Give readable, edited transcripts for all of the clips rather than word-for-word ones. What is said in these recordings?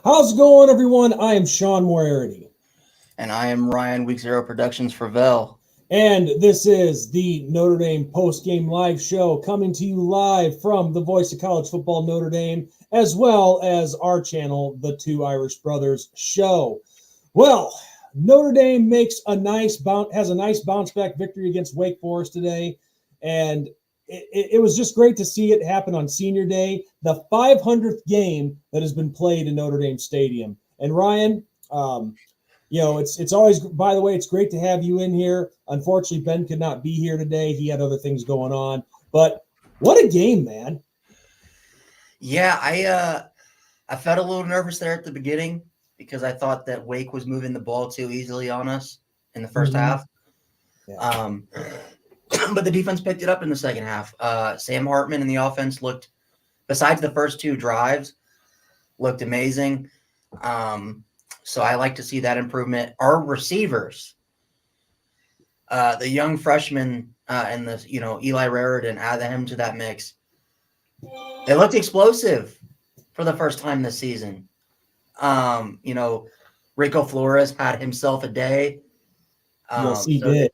How's it going, everyone? I am Sean Moriarty. And I am Ryan, Week Zero Productions for Vel. And this is the Notre Dame Postgame Live Show coming to you live from the Voice of College Football Notre Dame, as well as our channel, the Two Irish Brothers Show. Well, Notre Dame has a nice bounce back victory against Wake Forest today, and it was just great to see it happen on Senior Day, the 500th game that has been played in Notre Dame Stadium. And Ryan, it's always, by the way, it's great to have you in here. Unfortunately, Ben could not be here today. He had other things going on. But what a game, man. Yeah, I felt a little nervous there at the beginning because I thought that Wake was moving the ball too easily on us in the first half. Yeah. But the defense picked it up in the second half. Sam Hartman and the offense looked, besides the first two drives, looked amazing. So I like to see that improvement. Our receivers, the young freshman and the Eli Raritan, add him to that mix. They looked explosive for the first time this season. Rico Flores had himself a day. Yes, he did.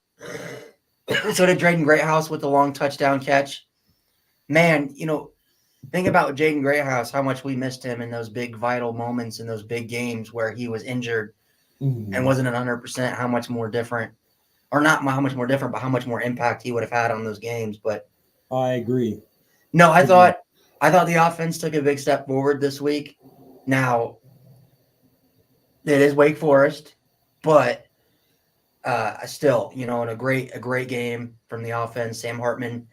So did Drayden Greathouse with the long touchdown catch. Man, think about Jaden Greathouse, how much we missed him in those big vital moments in those big games where he was injured and wasn't at 100%, how much more different, or not how much more different, but how much more impact he would have had on those games. But I agree. No, I thought the offense took a big step forward this week. Now, it is Wake Forest, but still, in a great game from the offense. Sam Hartman,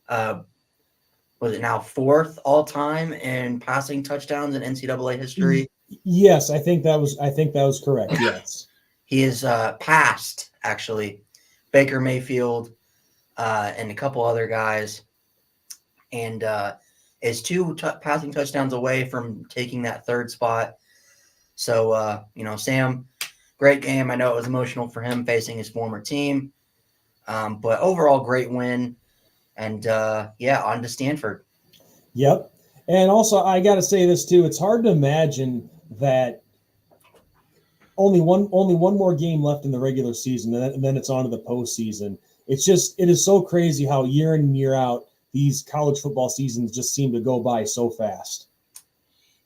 was it now fourth all time in passing touchdowns in NCAA history? Yes, I think that was correct. Yes, he is passed actually Baker Mayfield and a couple other guys, and is two passing touchdowns away from taking that third spot. So Sam, great game. I know it was emotional for him facing his former team, but overall great win. And on to Stanford. Yep. And also, I got to say this too. It's hard to imagine that only one more game left in the regular season, and then it's on to the postseason. It is so crazy how year in and year out these college football seasons just seem to go by so fast.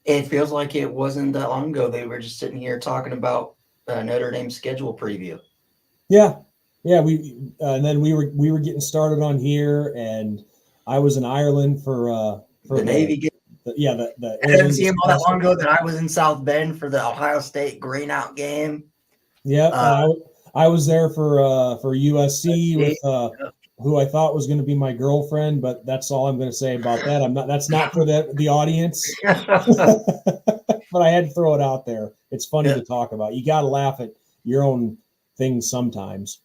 It feels like it wasn't that long ago. They were just sitting here talking about Notre Dame's schedule preview. Yeah. And then we were getting started on here, and I was in Ireland for the Navy game. I didn't see him all that long ago that I was in South Bend for the Ohio State green out game. Yeah, I was there for USC with who I thought was going to be my girlfriend, but that's all I'm going to say about that. That's not for the audience, but I had to throw it out there. It's funny to talk about. You got to laugh at your own things sometimes.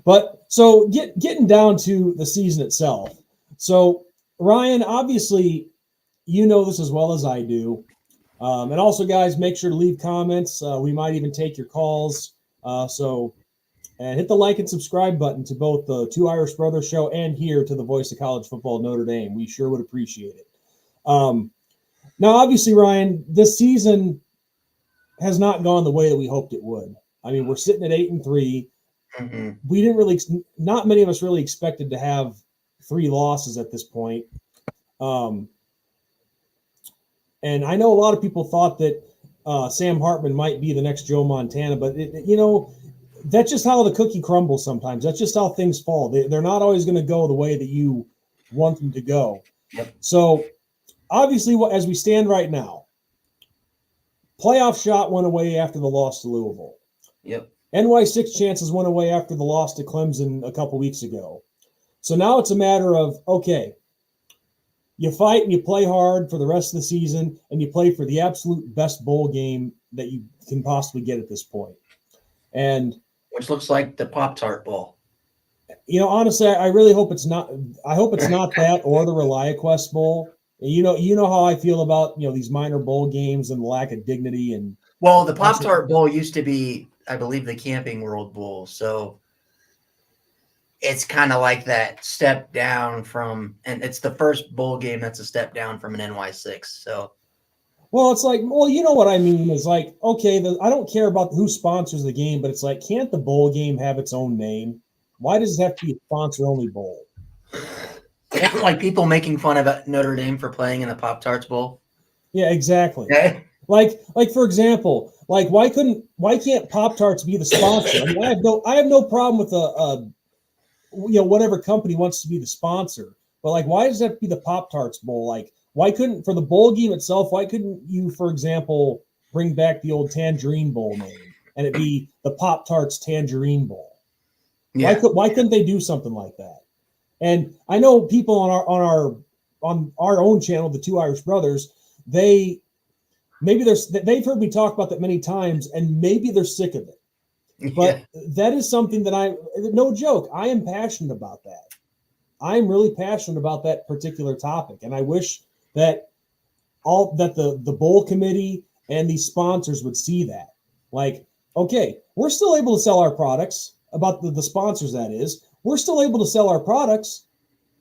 But so getting down to the season itself. So Ryan, obviously, you know this as well as I do. And also, guys, make sure to leave comments. We might even take your calls. And hit the like and subscribe button to both the Two Irish Brothers Show and here to the Voice of College Football Notre Dame. We sure would appreciate it. Now, obviously, Ryan, this season has not gone the way that we hoped it would. I mean, we're sitting at 8-3. Mm-hmm. We didn't really, not many of us really expected to have 3 losses at this point. And I know a lot of people thought that Sam Hartman might be the next Joe Montana, but that's just how the cookie crumbles sometimes. That's just how things fall. They're not always going to go the way that you want them to go. Yep. So obviously, as we stand right now, playoff shot went away after the loss to Louisville. Yep. NY6 chances went away after the loss to Clemson a couple weeks ago. So now it's a matter of, okay, you fight and you play hard for the rest of the season, and you play for the absolute best bowl game that you can possibly get at this point. And which looks like the Pop-Tart Bowl. Honestly, I really hope it's not. I hope it's not that or the ReliaQuest Bowl. You know how I feel about these minor bowl games and the lack of dignity. And well, the Pop-Tart Bowl used to be, I believe, the Camping World Bowl. So it's kind of like that step down from, and it's the first bowl game that's a step down from an NY6. So, Well, it's like, well, you know what I mean is like, okay, I don't care about who sponsors the game, but it's like, can't the bowl game have its own name? Why does it have to be a sponsor-only bowl? Like people making fun of Notre Dame for playing in the Pop-Tarts Bowl. Yeah, exactly. Okay. Like for example, like why can't Pop-Tarts be the sponsor? I mean, I have no problem with whatever company wants to be the sponsor, but like why does that have to be the Pop-Tarts Bowl? Like why couldn't, for the bowl game itself, why couldn't you, for example, bring back the old Tangerine Bowl name and it be the Pop-Tarts Tangerine Bowl? Yeah. Why couldn't they do something like that? And I know people on our own channel, the Two Irish Brothers, they've heard me talk about that many times, and maybe they're sick of it. But that is something that no joke, I am passionate about that. I'm really passionate about that particular topic, and I wish that the bowl committee and these sponsors would see that. Like, okay, we're still able to sell our products, about the sponsors, that is. We're still able to sell our products,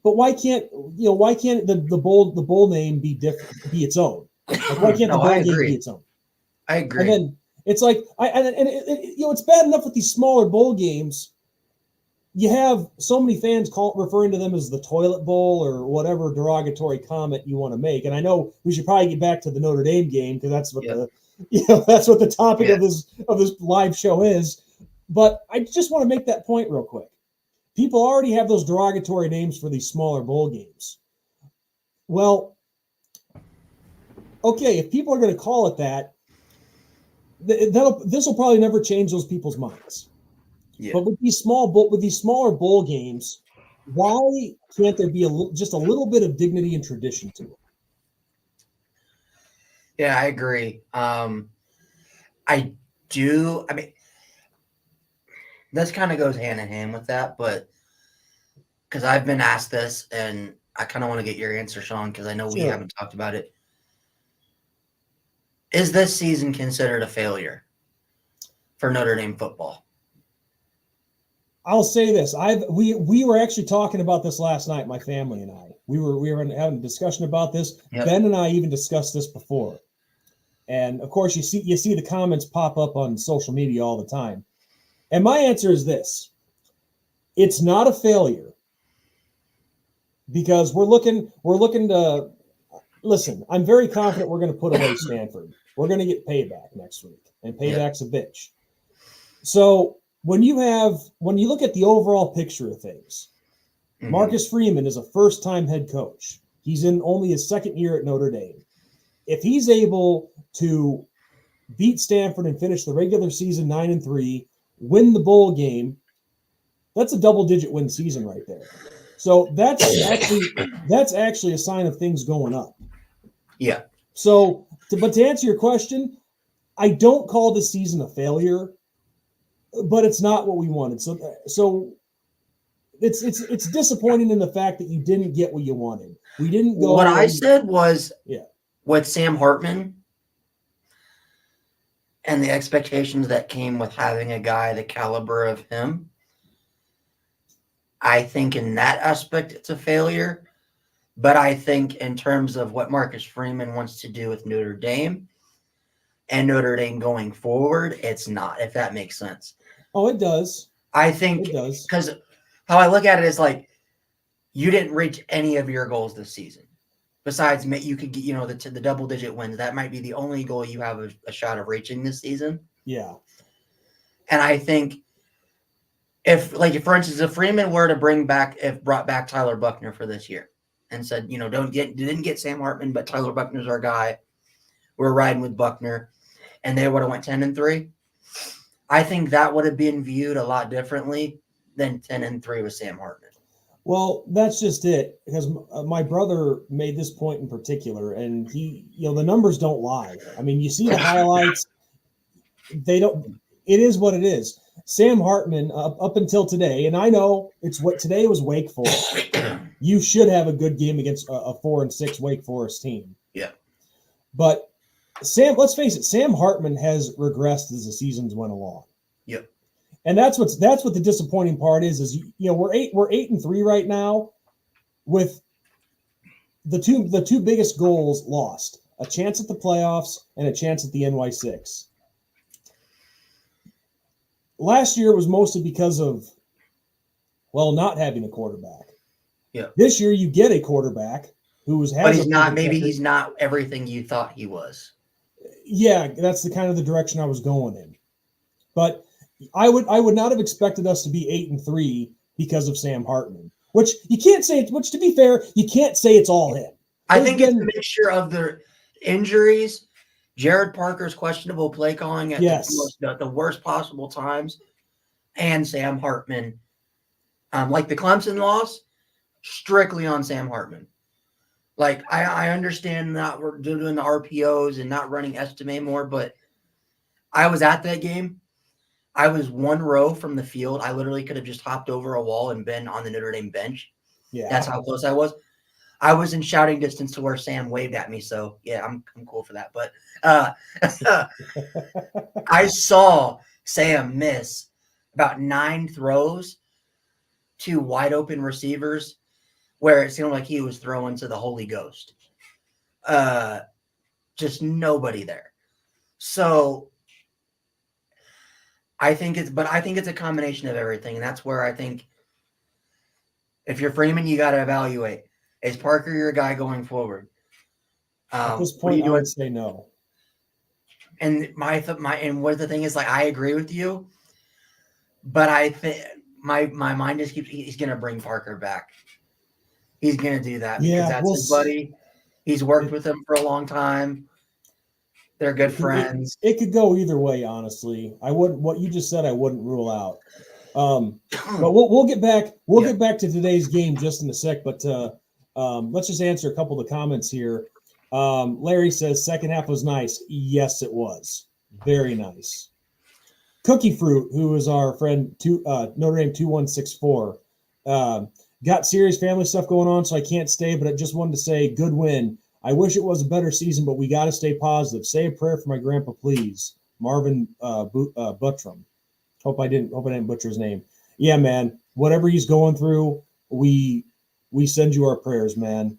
but why can't the bowl name be different, be its own? Like, why can't the bowl game be its own? I agree. And then it's like it's bad enough with these smaller bowl games. You have so many fans referring to them as the toilet bowl or whatever derogatory comment you want to make. And I know we should probably get back to the Notre Dame game because that's what that's what the topic of this live show is. But I just want to make that point real quick. People already have those derogatory names for these smaller bowl games. Well, okay, if people are going to call it that, this will probably never change those people's minds. Yeah. But with these smaller bowl games, why can't there be just a little bit of dignity and tradition to it? Yeah, I agree. I do. I mean, this kind of goes hand in hand with that, but because I've been asked this, and I kind of want to get your answer, Sean, because I know we haven't talked about it. Is this season considered a failure for Notre Dame football? I'll say this. We were actually talking about this last night, my family and I. We were having a discussion about this. Yep. Ben and I even discussed this before. And of course, you see the comments pop up on social media all the time. And my answer is this. It's not a failure because we're looking to listen, I'm very confident we're going to put away Stanford. We're going to get payback next week, and payback's a bitch. So when you look at the overall picture of things, Marcus Freeman is a first-time head coach. He's in only his second year at Notre Dame. If he's able to beat Stanford and finish the regular season 9-3, win the bowl game, that's a double-digit win season right there. So that's actually a sign of things going up. Yeah. So, but to answer your question, I don't call this season a failure, but it's not what we wanted. So it's disappointing in the fact that you didn't get what you wanted. We didn't go. What I said was, with Sam Hartman and the expectations that came with having a guy the caliber of him, I think in that aspect it's a failure. But I think in terms of what Marcus Freeman wants to do with Notre Dame and Notre Dame going forward, it's not, if that makes sense. Oh, it does. I think it does. Because how I look at it is like, you didn't reach any of your goals this season. Besides, you could get, the double-digit wins. That might be the only goal you have a shot of reaching this season. Yeah. And I think for instance, if Freeman were to brought back Tyler Buckner for this year and said, didn't get Sam Hartman, but Tyler Buckner's our guy. We're riding with Buckner, and they would have went 10-3. I think that would have been viewed a lot differently than 10-3 with Sam Hartman. Well, that's just it, because my brother made this point in particular, and he, the numbers don't lie. I mean, you see the highlights. It is what it is. Sam Hartman, up until today, and I know today was Wake Forest. You should have a good game against a 4-6 Wake Forest team. Yeah. But let's face it, Sam Hartman has regressed as the seasons went along. Yep. And that's what the disappointing part is we're 8-3 right now with the two biggest goals lost. a chance at the playoffs, and a chance at the NY6. Last year was mostly because of, well, not having a quarterback. Yeah. This year you get a quarterback who has But he's not. proven Maybe record. he's not everything you thought he was. Yeah, that's the kind of the direction I was going in. But I would not have expected us to be 8-3 because of Sam Hartman. Which you can't say. Which, to be fair, you can't say it's all him. I think it's a mixture of the injuries, Jared Parker's questionable play calling at the worst possible times, and Sam Hartman. Like the Clemson loss, strictly on Sam Hartman. Like, I understand that we're doing the RPOs and not running estimate more, but I was at that game. I was one row from the field. I literally could have just hopped over a wall and been on the Notre Dame bench. Yeah. That's how close I was. I was in shouting distance to where Sam waved at me. So, yeah, I'm cool for that. But I saw Sam miss about 9 throws to wide open receivers where it seemed like he was throwing to the Holy Ghost. Just nobody there. So I think it's a combination of everything. And that's where I think if you're Freeman, you got to evaluate. Is Parker your guy going forward? At this point, I would say no. And what the thing is, like, I agree with you, but I think my mind just keeps, he's going to bring Parker back. He's going to do that because that's his buddy. He's worked with him for a long time. They're good friends. It could go either way, honestly. What you just said, I wouldn't rule out. But we'll get back. We'll get back to today's game just in a sec. But let's just answer a couple of the comments here. Larry says second half was nice. Yes, it was very nice. Cookie Fruit, who is our friend, Notre Dame 2164, got serious family stuff going on, so I can't stay. But I just wanted to say, good win. I wish it was a better season, but we got to stay positive. Say a prayer for my grandpa, please. Marvin Buttram. Hope I didn't butcher his name. Yeah, man. Whatever he's going through, we send you our prayers, man.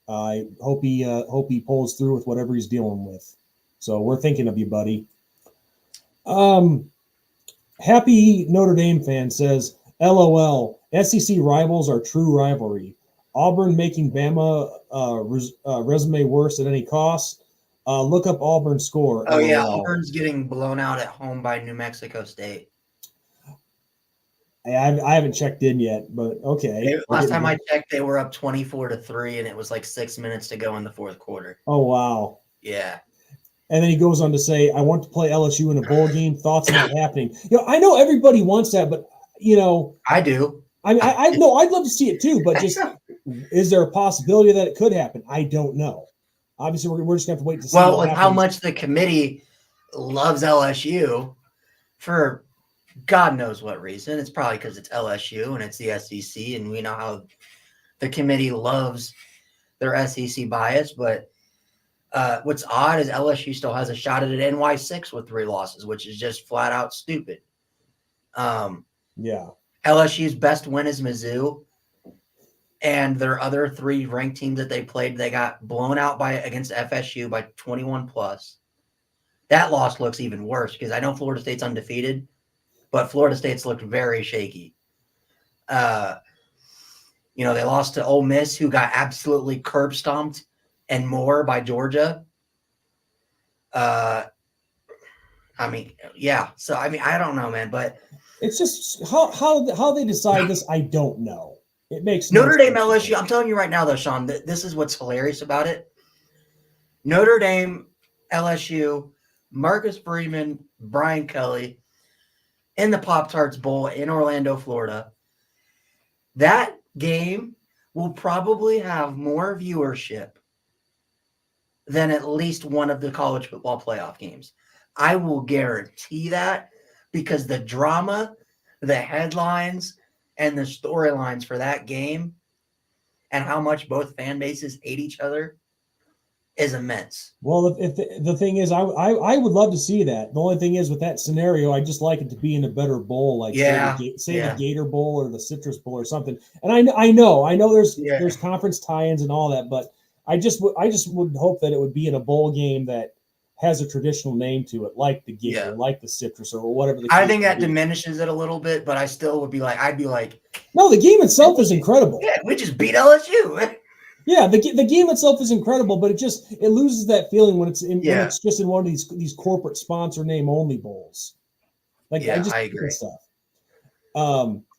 I hope he pulls through with whatever he's dealing with. So we're thinking of you, buddy. Happy Notre Dame fan says, LOL, SEC rivals are true rivalry. Auburn making Bama resume worse at any cost. Look up Auburn's score. Oh, yeah. Auburn's getting blown out at home by New Mexico State. I haven't checked in yet, but okay. Last time I checked, they were up 24-3, and it was like 6 minutes to go in the fourth quarter. Oh, wow. Yeah. And then he goes on to say, I want to play LSU in a bowl game. Thoughts on that happening? I know everybody wants that, but, I do. I mean, I know I'd love to see it too, but just is there a possibility that it could happen? I don't know. Obviously, we're just going to have to wait to see. Well, with how much the committee loves LSU for God knows what reason. It's probably because it's LSU and it's the SEC, and we know how the committee loves their SEC bias. But what's odd is LSU still has a shot at an NY6 with 3 losses, which is just flat out stupid. Yeah. LSU's best win is Mizzou, and their other 3 ranked teams that they played, they got blown out against FSU by 21 plus. That loss looks even worse because I know Florida State's undefeated, but Florida State's looked very shaky. They lost to Ole Miss, who got absolutely curb stomped and more by Georgia. Yeah. So, I don't know, man, but it's just how they decide this. I don't know. It makes Notre Dame LSU. I'm telling you right now, though, Sean, this is what's hilarious about it. Notre Dame LSU, Marcus Freeman, Brian Kelly in the Pop-Tarts Bowl in Orlando, Florida. That game will probably have more viewership than at least one of the college football playoff games. I will guarantee that, because the drama, the headlines, and the storylines for that game and how much both fan bases hate each other is immense. Well, if the thing is, I would love to see that. The only thing is, with that scenario, I just like it to be in a better bowl, like say the Gator Bowl or the Citrus Bowl or something. And I know there's conference tie-ins and all that, but I just would hope that it would be in a bowl game that has a traditional name to it, like the Gator, like the Citrus, or whatever. I think that diminishes it a little bit, but I still would be like, I'd be like, no, the game itself is incredible. Yeah, we just beat LSU. Yeah, the game itself is incredible, but it loses that feeling when it's just in one of these corporate sponsor name only bowls. Like I agree. Stuff.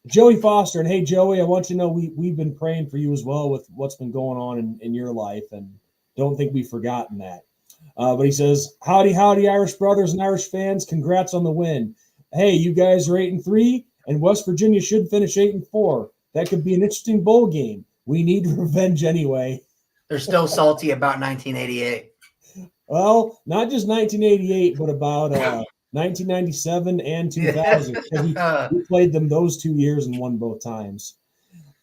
Joey Foster, and hey Joey, I want you to know we've been praying for you as well with what's been going on in your life, and don't think we've forgotten that. But he says, howdy, Irish brothers and Irish fans. Congrats on the win. Hey, you guys are 8-3, and West Virginia should finish 8-4. That could be an interesting bowl game. We need revenge anyway. They're still salty about 1988. Well, not just 1988, but about 1997 and 2000. We played them those 2 years and won both times.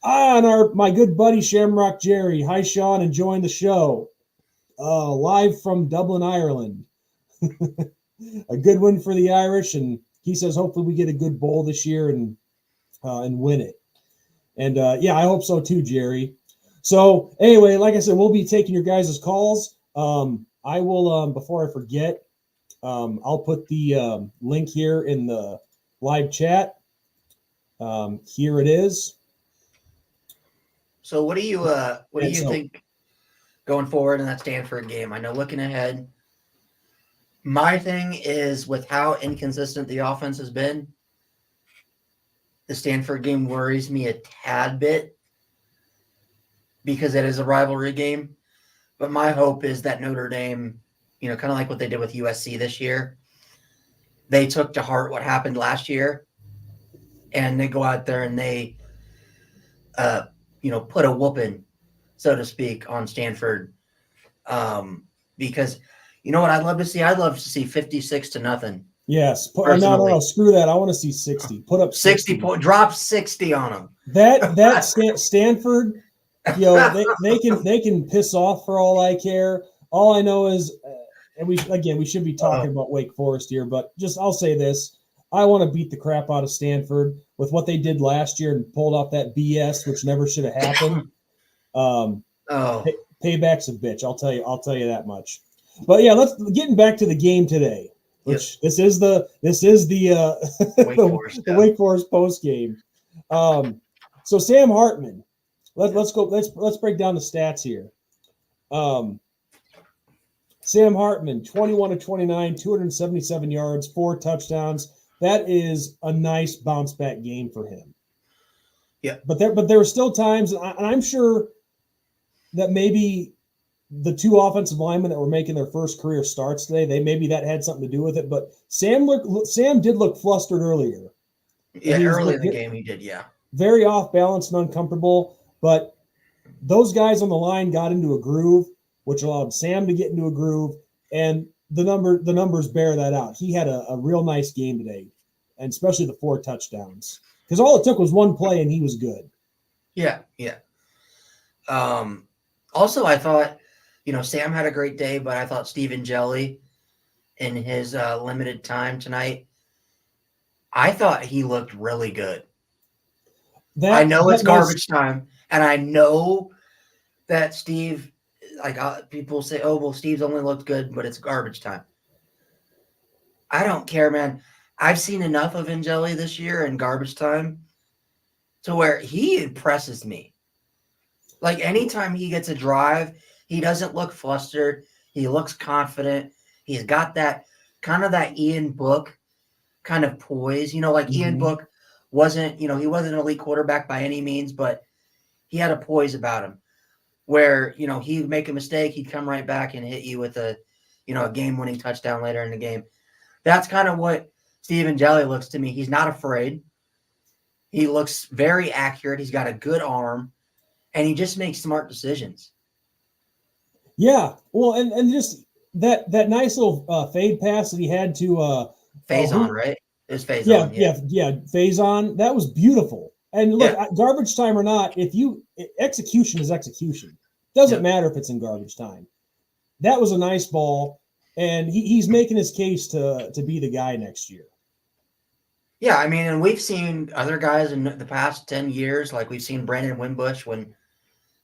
And my good buddy Shamrock Jerry. Hi, Sean. Enjoying the show. Live from Dublin, Ireland. A good win for the Irish, and he says hopefully we get a good bowl this year and win it. And I hope so too, Jerry. So anyway, like I said, we'll be taking your guys' calls. I will before I forget, I'll put the link here in the live chat. Here it is. So what do you think going forward in that Stanford game? I know looking ahead, my thing is with how inconsistent the offense has been, the Stanford game worries me a tad bit because it is a rivalry game. But my hope is that Notre Dame, kind of like what they did with USC this year, they took to heart what happened last year, and they go out there and they, put a whooping, so to speak, on Stanford. Because you know what I'd love to see? I'd love to see 56-0. Yes. No, screw that. I want to see 60. Put up 60 point, drop 60 on them. That Stanford, they can piss off for all I care. All I know is, and we should be talking about Wake Forest here, but I'll say this. I want to beat the crap out of Stanford with what they did last year and pulled off that BS, which never should have happened. Payback's a bitch. I'll tell you that much. But yeah, getting back to the game today, which this is the Wake Forest post game. So Sam Hartman, let's break down the stats here. Sam Hartman, 21-29, 277 yards, 4 touchdowns. That is a nice bounce back game for him. Yeah, but there were still times, and I'm sure that maybe the 2 offensive linemen that were making their first career starts today, maybe that had something to do with it. But Sam did look flustered earlier. Yeah, early in the game he did. Yeah, very off balance and uncomfortable. But those guys on the line got into a groove, which allowed Sam to get into a groove, and the numbers bear that out. He had a real nice game today, and especially the 4 touchdowns, because all it took was one play and he was good. Yeah. Also, I thought, Sam had a great day, but I thought Stephen Jelly in his limited time tonight, I thought he looked really good. I know it's garbage time, and I know that Steve, people say, oh, well, Steve's only looked good, but it's garbage time. I don't care, man. I've seen enough of Angeli this year in garbage time to where he impresses me. Like, anytime he gets a drive, he doesn't look flustered. He looks confident. He's got that kind of that Ian Book kind of poise. Ian Book wasn't, he wasn't an elite quarterback by any means, but he had a poise about him where, he'd make a mistake, he'd come right back and hit you with a game-winning touchdown later in the game. That's kind of what Stephen Jelly looks to me. He's not afraid. He looks very accurate. He's got a good arm, and he just makes smart decisions. Yeah. Well, and just that nice little fade pass that he had to Faison, right? It was Faison. Yeah. Faison. That was beautiful. And look, garbage time or not, execution is execution. Doesn't matter if it's in garbage time. That was a nice ball, and he's making his case to be the guy next year. Yeah, I mean, and we've seen other guys in the past 10 years, like we've seen Brandon Wimbush when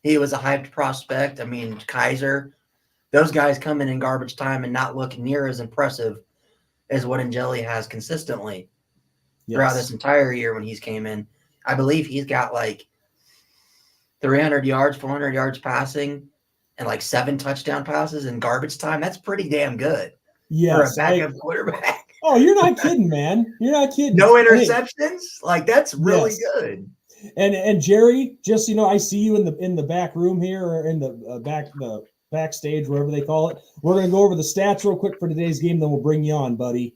He was a hyped prospect. I mean, Kaiser, those guys come in garbage time and not look near as impressive as what Angeli has consistently throughout this entire year when he's came in. I believe he's got like 300 yards, 400 yards passing, and like 7 touchdown passes in garbage time. That's pretty damn good for a backup quarterback. Oh, you're not kidding, man. You're not kidding. No interceptions? Like, that's really good. And Jerry, just I see you in the back room here, or in the backstage, wherever they call it. We're gonna go over the stats real quick for today's game, then we'll bring you on, buddy.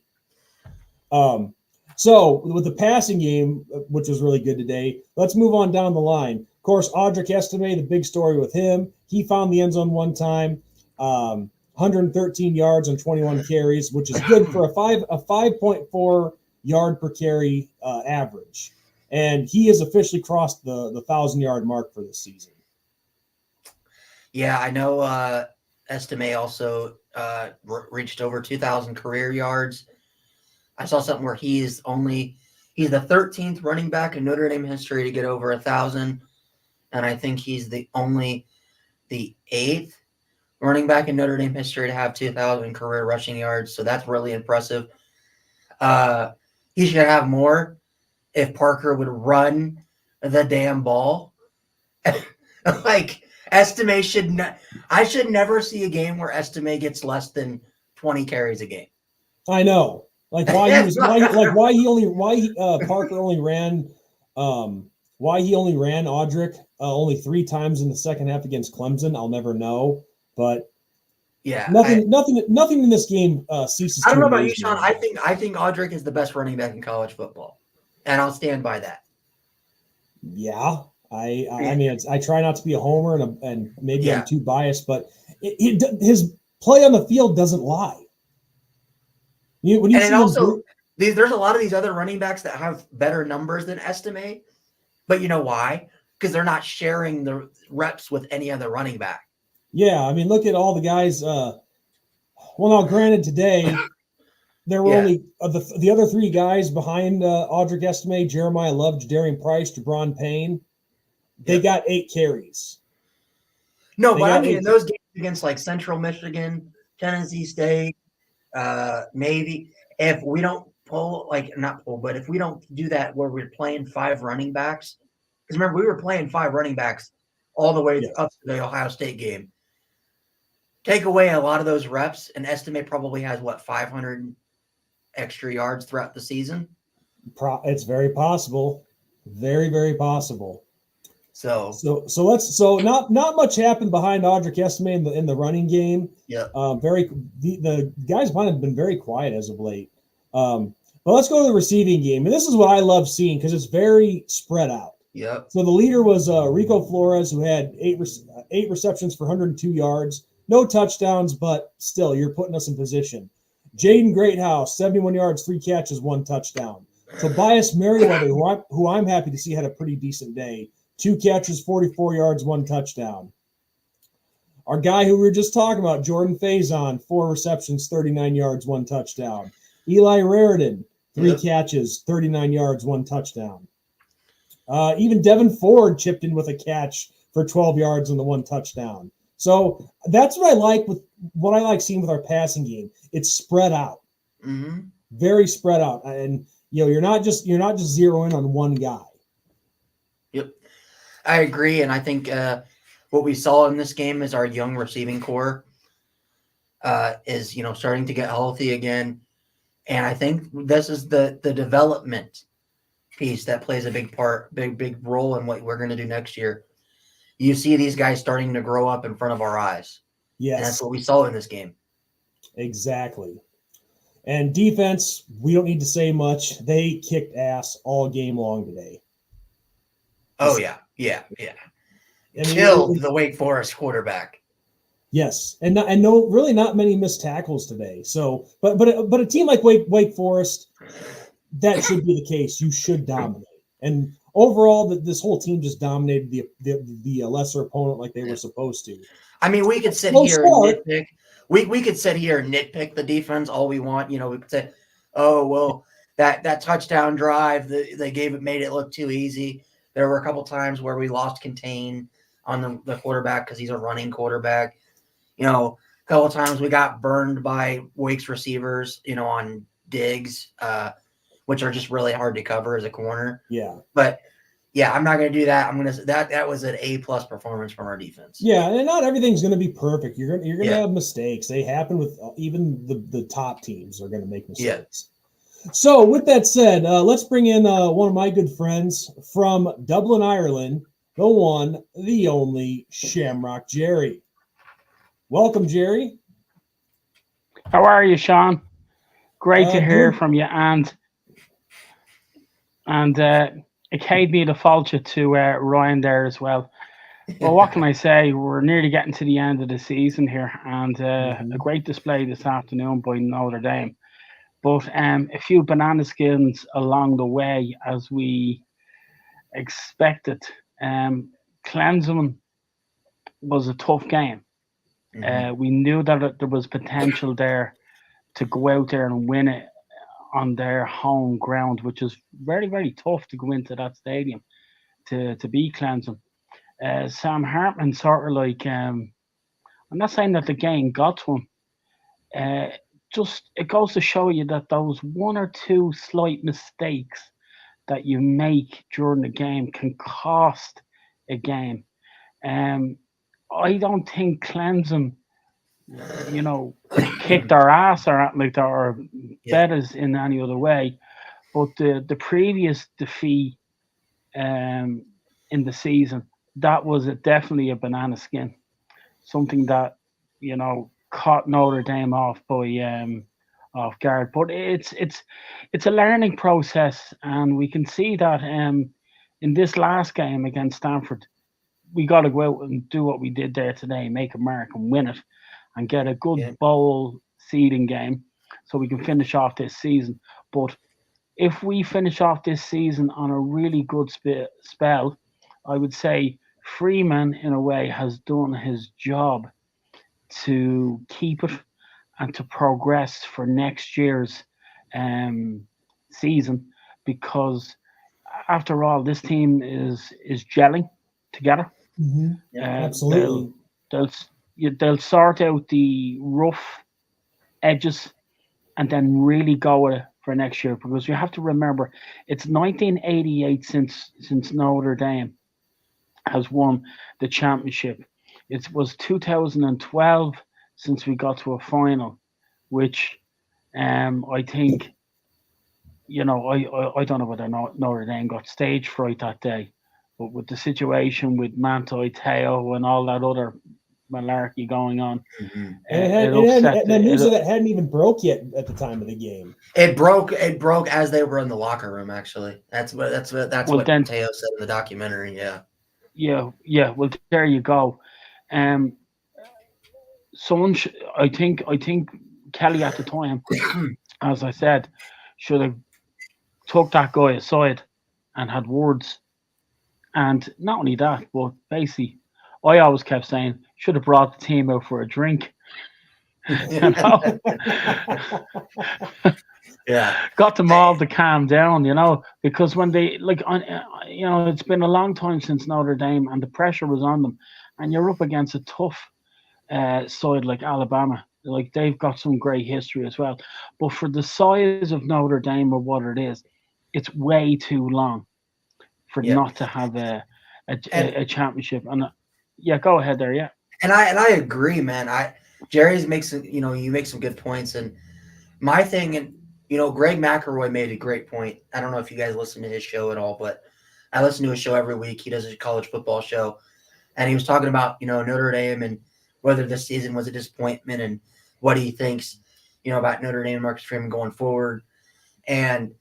So with the passing game, which was really good today, let's move on down the line. Of course, Audric Estime, the big story with him. He found the end zone one time, 113 yards on 21 carries, which is good for a 5.4 yard per carry average. And he has officially crossed the 1,000-yard mark for this season. Yeah, I know Estime also reached over 2,000 career yards. I saw something where he's the 13th running back in Notre Dame history to get over 1,000. And I think he's the 8th running back in Notre Dame history to have 2,000 career rushing yards. So that's really impressive. He should have more if Parker would run the damn ball. Like, Estime should not. I should never see a game where Estime gets less than 20 carries a game. I know. Like Parker only ran Audric only 3 times in the second half against Clemson. I'll never know, but yeah, nothing in this game ceases. I don't know about you, Sean. I think Audric is the best running back in college football, and I'll stand by that. Yeah, I mean, I try not to be a homer, and maybe I'm too biased, but his play on the field doesn't lie. There's a lot of these other running backs that have better numbers than Estime, but you know why? Because they're not sharing the reps with any other running back. Yeah, I mean, look at all the guys. Well, now, granted, today there were only the other 3 guys behind Audric Estime: Jeremiah Love, Jadarian Price, Jabron Payne. They got 8 carries. No, but I mean, in those games against like Central Michigan, Tennessee State, maybe if we don't but if we don't do that where we're playing 5 running backs, because remember, we were playing 5 running backs all the way up to the Ohio State game. Take away a lot of those reps, and Estime probably has 500 extra yards throughout the season. It's very possible, very, very possible. So not much happened behind Audric Estime in the running game. Yeah. The guys behind have been very quiet as of late. But let's go to the receiving game, and this is what I love seeing because it's very spread out. Yeah. So the leader was Rico Flores, who had 8 receptions for 102 yards, no touchdowns, but still, you're putting us in position. Jaden Greathouse, 71 yards, 3 catches, 1 touchdown. Tobias Merriweather, who I'm happy to see, had a pretty decent day. 2 catches, 44 yards, 1 touchdown. Our guy who we were just talking about, Jordan Faison, 4 receptions, 39 yards, 1 touchdown. Eli Raridan, 3 catches, 39 yards, 1 touchdown. Even Devin Ford chipped in with a catch for 12 yards and the 1 touchdown. So that's what I like seeing with our passing game. It's spread out, very spread out, and you're not just zeroing on one guy. Yep, I agree, and I think what we saw in this game is our young receiving core is starting to get healthy again, and I think this is the development piece that plays a big role in what we're going to do next year. You see these guys starting to grow up in front of our eyes. Yes. And that's what we saw in this game. Exactly. And defense, we don't need to say much. They kicked ass all game long today. Oh, yeah. Killed the Wake Forest quarterback. Yes. And not many missed tackles today. So, but a team like Wake Forest, that should be the case. You should dominate. And overall, this whole team just dominated the lesser opponent like they were supposed to. I mean, we could sit here and nitpick. We could sit here and nitpick the defense all we want. We could say, oh, well, that touchdown drive, they made it look too easy. There were a couple times where we lost contain. on the quarterback because he's a running quarterback. You know, a couple of times we got burned by Wake's receivers, you know, on digs, which are just really hard to cover as a corner. Yeah. But yeah, I'm not going to do that. I'm going to that was an A+ performance from our defense. Yeah, and not everything's going to be perfect. You're going to have mistakes. They happen with even the top teams are going to make mistakes. Yeah. So with that said, let's bring in one of my good friends from Dublin, Ireland, the one, the only Shamrock Jerry. Welcome, Jerry. How are you, Sean? Great to hear from you, and occasionally the fault you to Ryan there as well. Well, what can I say? We're nearly getting to the end of the season here, and a great display this afternoon by Notre Dame. But a few banana skins along the way, as we expected. Clemson was a tough game. We knew that there was potential there to go out there and win it on their home ground, which is very, very tough to go into that stadium to beat Clemson. Sam Hartman sort of like, I'm not saying that the game got to him. Just it goes to show you that those one or two slight mistakes that you make during the game can cost a game. I don't think Clemson, you know, kicked our ass or like that or bet us in any other way. But the previous defeat in the season, that was definitely a banana skin, something that, you know, caught Notre Dame off guard. But it's a learning process, and we can see that in this last game against Stanford, we got to go out and do what we did there today, make a mark and win it, and get a good bowl seeding game so we can finish off this season. But if we finish off this season on a really good spell, I would say Freeman, in a way, has done his job to keep it and to progress for next year's season, because after all, this team is gelling together. Absolutely. They'll sort out the rough edges and then really go with it for next year, because you have to remember it's 1988 since Notre Dame has won the championship. It was 2012 since we got to a final, which I think, you know, I don't know whether Notre Dame got stage fright that day, but with the situation with Manti Te'o and all that other malarkey going on, the news of that hadn't even broke yet at the time of the game. It broke as they were in the locker room. Actually, that's what Te'o said in the documentary. Yeah. Well, there you go. Someone, I think Kelly at the time, as I said, should have took that guy aside and had words. And not only that, but basically, I always kept saying, should have brought the team out for a drink. You know? Got them all to calm down, you know, because when they, like, you know, it's been a long time since Notre Dame and the pressure was on them. And you're up against a tough side like Alabama. Like, they've got some great history as well. But for the size of Notre Dame or what it is, it's way too long for not to have a championship. And go ahead there. Yeah. And I agree, man. Jerry's you make some good points. And my thing, and you know, Greg McElroy made a great point. I don't know if you guys listen to his show at all, but I listen to his show every week. He does a college football show, and he was talking about, you know, Notre Dame and whether this season was a disappointment and what he thinks, you know, about Notre Dame and Marcus Freeman going forward. And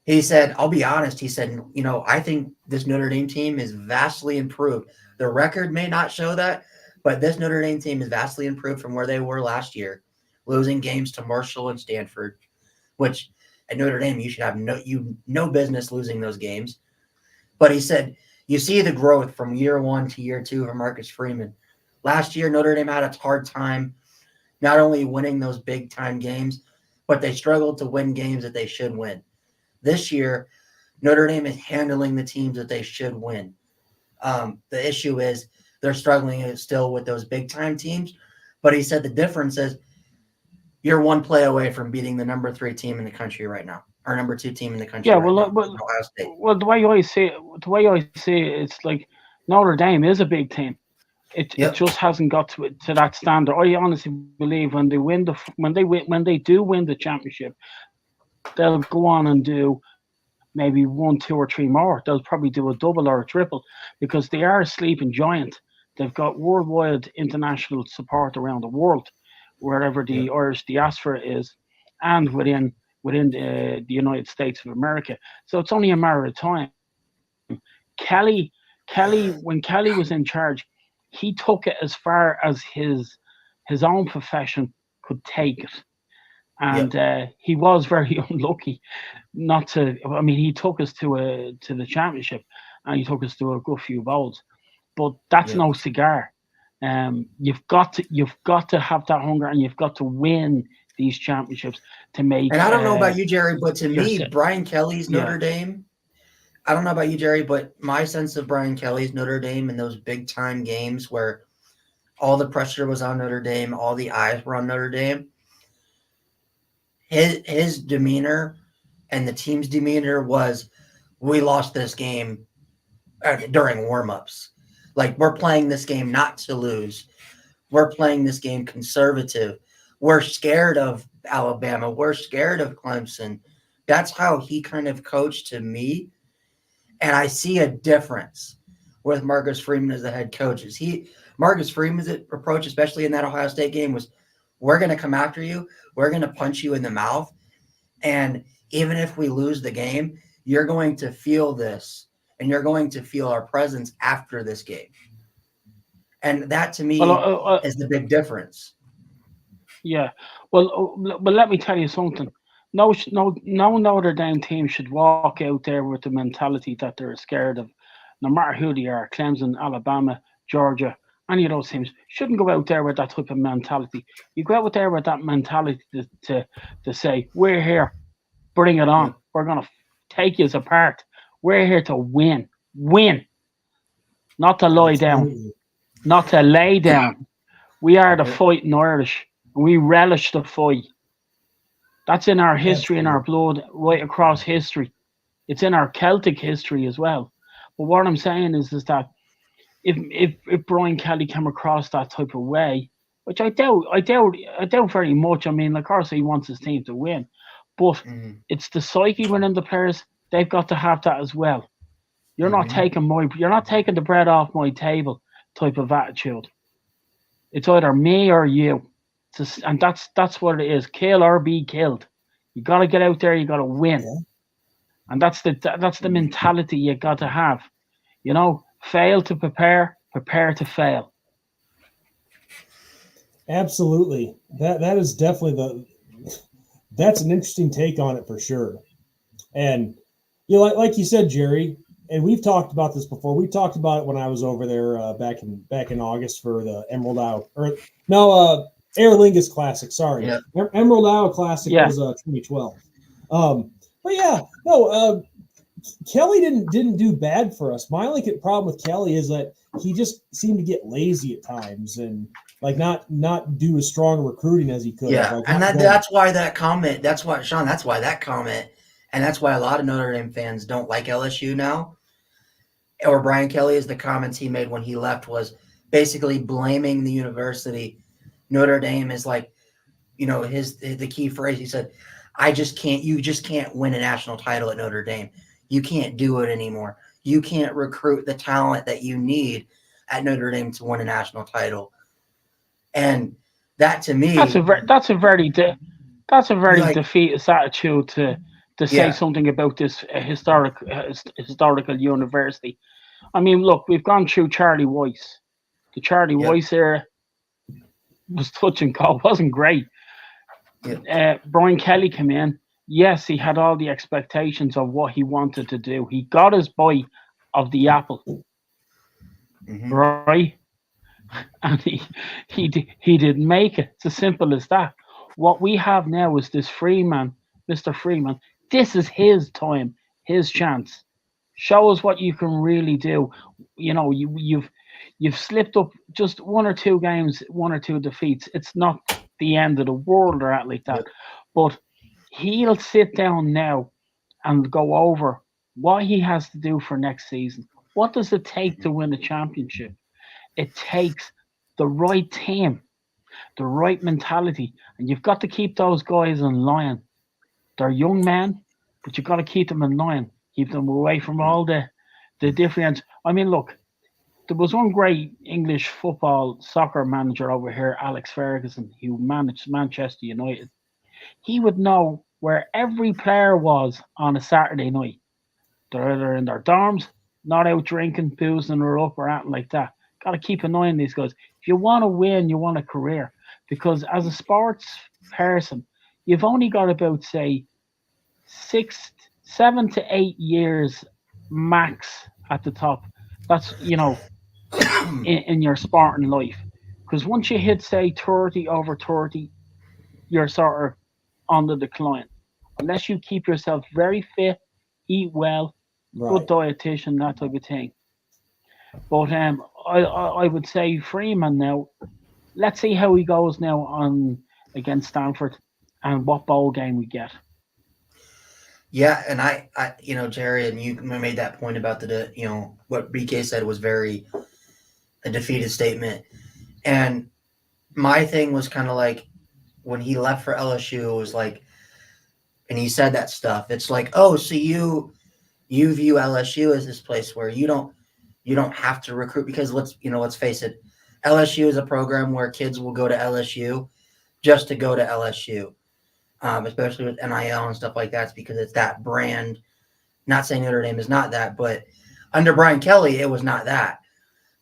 he said, I'll be honest, he said, you know, I think this Notre Dame team is vastly improved. The record may not show that, but this Notre Dame team is vastly improved from where they were last year, losing games to Marshall and Stanford, which at Notre Dame you should have no business losing those games. But he said, you see the growth from year one to year two for Marcus Freeman. Last year, Notre Dame had a hard time not only winning those big-time games, but they struggled to win games that they should win. This year, Notre Dame is handling the teams that they should win. The issue is they're struggling still with those big time teams. But he said the difference is you're one play away from beating the number 3 team in the country right now, or number 2 team in the country Yeah, right now, well, Ohio State. well, the way you always say it, it's like Notre Dame is a big team. It Yep. just hasn't got to that standard. I honestly believe when they do win the championship, they'll go on and do maybe 1, 2, or 3 more. They'll probably do a double or a triple because they are a sleeping giant. They've got worldwide international support around the world, wherever the Irish diaspora is, and within the United States of America. So it's only a matter of time. Kelly, when Kelly was in charge, he took it as far as his own profession could take it, and he was very unlucky not to. I mean, he took us to the championship, and he took us to a good few bowls, but that's no cigar. You've got to have that hunger, and you've got to win these championships to make. And I don't know about you, Jerry, but to me, set. Brian Kelly's Notre Dame. I don't know about you, Jerry, but my sense of Brian Kelly's Notre Dame in those big time games where all the pressure was on Notre Dame, all the eyes were on Notre Dame. His demeanor and the team's demeanor was, we lost this game during warmups. Like, we're playing this game not to lose. We're playing this game conservative. We're scared of Alabama. We're scared of Clemson. That's how he kind of coached to me. And I see a difference with Marcus Freeman as the head coach. Marcus Freeman's approach, especially in that Ohio State game, was, we're going to come after you. We're going to punch you in the mouth. And even if we lose the game, you're going to feel this. And you're going to feel our presence after this game. And that, to me, is the big difference. Yeah. Well, let me tell you something. No Notre Dame team should walk out there with the mentality that they're scared of, no matter who they are. Clemson, Alabama, Georgia, any of those teams shouldn't go out there with that type of mentality. You go out there with that mentality to say, we're here, bring it on. We're going to take you apart. We're here to win, not to lie down, not to lay down. We are the fighting Irish, and we relish the fight. That's in our history, in our blood, right across history. It's in our Celtic history as well. But what I'm saying is that if Brian Kelly came across that type of way, which I doubt very much. I mean, of course he wants his team to win, but it's the psyche within the players. They've got to have that as well. You're not taking the bread off my table type of attitude. It's either me or you. And that's what it is. Kill or be killed. You got to get out there. You got to win, and that's the mentality you got to have. You know, fail to prepare to fail. Absolutely. That is definitely that's an interesting take on it for sure. And you know, like you said, Jerry, and we've talked about this before. We talked about it when I was over there back in August for the Aer Lingus Classic. Sorry, Emerald Isle Classic was 2012. But yeah, no, Kelly didn't do bad for us. My only problem with Kelly is that he just seemed to get lazy at times and like not do as strong recruiting as he could. Yeah, like, and that's why that comment. That's why, Sean. That's why that comment, and that's why a lot of Notre Dame fans don't like LSU now. Or Brian Kelly, is the comments he made when he left was basically blaming the university. Notre Dame is like, you know, the key phrase. He said, you just can't win a national title at Notre Dame. You can't do it anymore. You can't recruit the talent that you need at Notre Dame to win a national title. And that, to me, that's a very defeatist attitude to say something about this historical university. I mean, look, we've gone through Charlie Weiss. The Charlie Weiss era was touch and go. It wasn't great. Brian Kelly came in. Yes, he had all the expectations of what he wanted to do. He got his bite of the apple, right? And he didn't make it. It's as simple as that. What we have now is this Freeman, Mr. Freeman. This is his time, his chance. Show us what you can really do. You know, you've slipped up just 1 or 2 games, 1 or 2 defeats. It's not the end of the world or anything like that. But he'll sit down now and go over what he has to do for next season. What does it take to win a championship? It takes the right team, the right mentality, and you've got to keep those guys in line. They're young men, but you've got to keep them in line, keep them away from all the different. I mean, look, there was one great English soccer manager over here, Alex Ferguson, who managed Manchester United. He would know where every player was on a Saturday night. They're either in their dorms, not out drinking, boozing or up or anything like that. Got to keep an eye on these guys. If you want to win, you want a career. Because as a sports person, you've only got about, say, 7 to 8 years max at the top. That's, in your sporting life. Because once you hit, say, 30 over 30, you're sort of on the decline. Unless you keep yourself very fit, eat well, good dietitian, that type of thing. But I would say Freeman now, let's see how he goes now on against Stanford and what bowl game we get. Yeah, and I Jerry, and you made that point about what BK said was very a defeated statement. And my thing was kind of like when he left for LSU, it was like, and he said that stuff. It's like, oh, so you view LSU as this place where you don't have to recruit, because let's face it, LSU is a program where kids will go to LSU just to go to LSU, especially with NIL and stuff like that. It's because it's that brand. Not saying Notre Dame is not that, but under Brian Kelly, it was not that.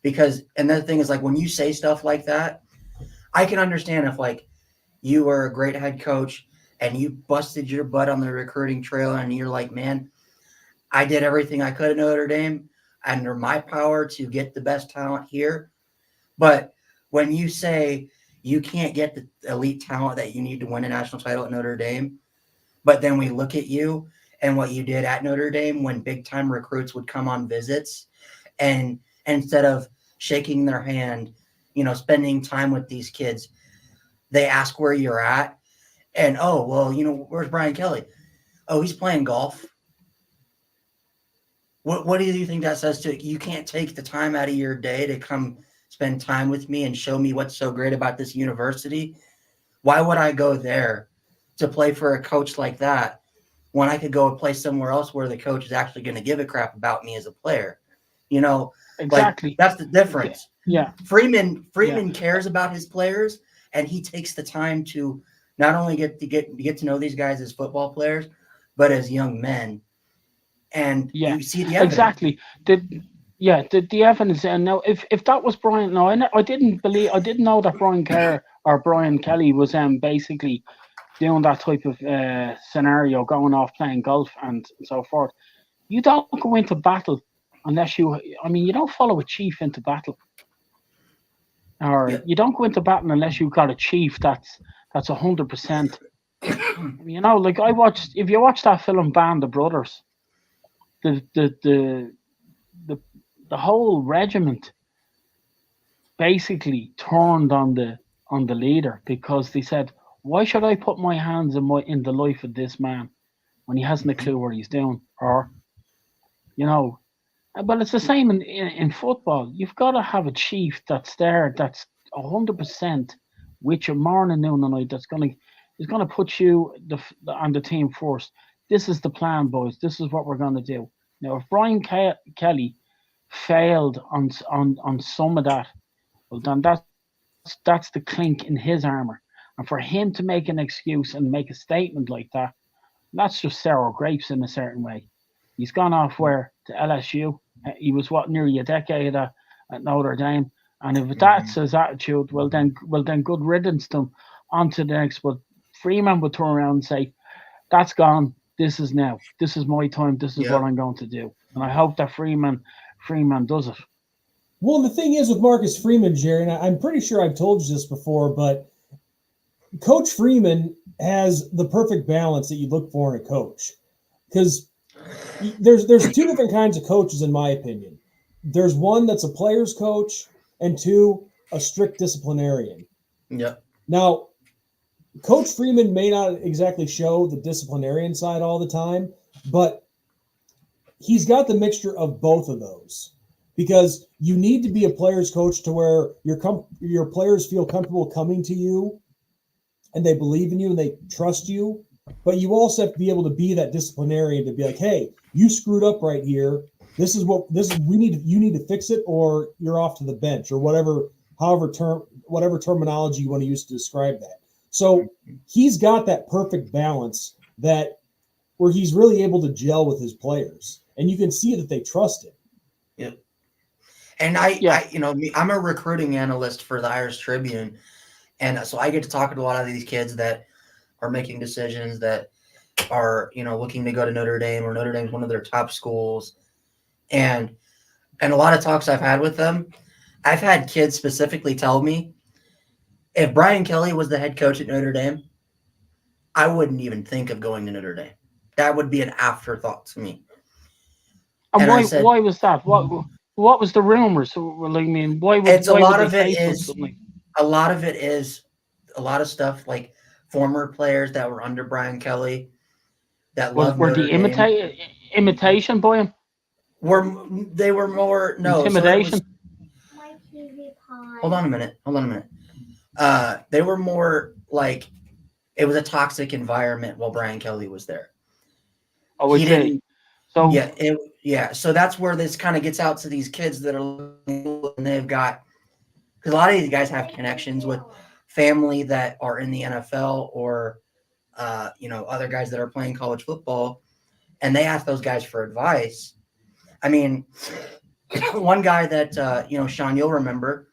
Because, and the thing is, like, when you say stuff like that, I can understand if, like, you were a great head coach and you busted your butt on the recruiting trail and you're like, man, I did everything I could at Notre Dame under my power to get the best talent here. But when you say you can't get the elite talent that you need to win a national title at Notre Dame, but then we look at you and what you did at Notre Dame when big-time recruits would come on visits, and instead of shaking their hand, spending time with these kids, they ask where you're at. And, oh, well, where's Brian Kelly? Oh, he's playing golf. What do you think that says to you? Can't take the time out of your day to come spend time with me and show me what's so great about this university? Why would I go there to play for a coach like that when I could go play somewhere else where the coach is actually going to give a crap about me as a player? Exactly. Like, that's the difference. Yeah. Freeman cares about his players, and he takes the time to not only get to know these guys as football players, but as young men. And you see the evidence. Exactly. The evidence. And now, if that was Brian, no, I didn't know that Brian Kerr or Brian Kelly was basically doing that type of scenario, going off playing golf and so forth. You don't go into battle unless you don't follow a chief into battle. Or you don't go into battle unless you've got a chief that's 100%. Like if you watch that film Band of Brothers, the whole regiment basically turned on the leader, because they said, why should I put my hands in the life of this man when he hasn't a clue what he's doing? Or but it's the same in football. You've got to have a chief that's there, that's 100% with you morning, noon, and night. That's is gonna put you on the team first. This is the plan, boys. This is what we're gonna do. Now, if Brian Kelly failed on some of that, well, then that's the clink in his armor. And for him to make an excuse and make a statement like that, that's just sour grapes in a certain way. He's gone off to LSU. He was nearly a decade at Notre Dame. And if that's his attitude, well then good riddance to him. On to the next. But Freeman would turn around and say, that's gone. This is now. This is my time. This is what I'm going to do. And I hope that Freeman does it. Well, the thing is with Marcus Freeman, Jerry, and I'm pretty sure I've told you this before, but Coach Freeman has the perfect balance that you look for in a coach. Because there's two different kinds of coaches, in my opinion. There's one that's a player's coach, and 2, a strict disciplinarian. Yep. Now, Coach Freeman may not exactly show the disciplinarian side all the time, but he's got the mixture of both of those, because you need to be a player's coach to where your players feel comfortable coming to you and they believe in you and they trust you. But you also have to be able to be that disciplinarian to be like, hey, you screwed up right here. You need to fix it, or you're off to the bench, or whatever terminology you want to use to describe that. So he's got that perfect balance that where he's really able to gel with his players, and you can see that they trust him. Yep. And I'm a recruiting analyst for the Irish Tribune, and so I get to talk to a lot of these kids that are making decisions, that are looking to go to Notre Dame, or Notre Dame's one of their top schools, and a lot of talks I've had with them, I've had kids specifically tell me, if Brian Kelly was the head coach at Notre Dame, I wouldn't even think of going to Notre Dame. That would be an afterthought to me. And why was that? What was the rumors? I mean, why would it's a why lot would of they it say is something? a lot of it is a lot of stuff like former players that were under Brian Kelly that love Were Notre the Dame. imitation by him? They were more Intimidation. Hold on a minute. They were more like it was a toxic environment while Brian Kelly was there. Oh, he didn't. So So that's where this kind of gets out to these kids that are, and they've got, because a lot of these guys have connections with family that are in the NFL, or other guys that are playing college football, and they ask those guys for advice. I mean, one guy that Sean, you'll remember,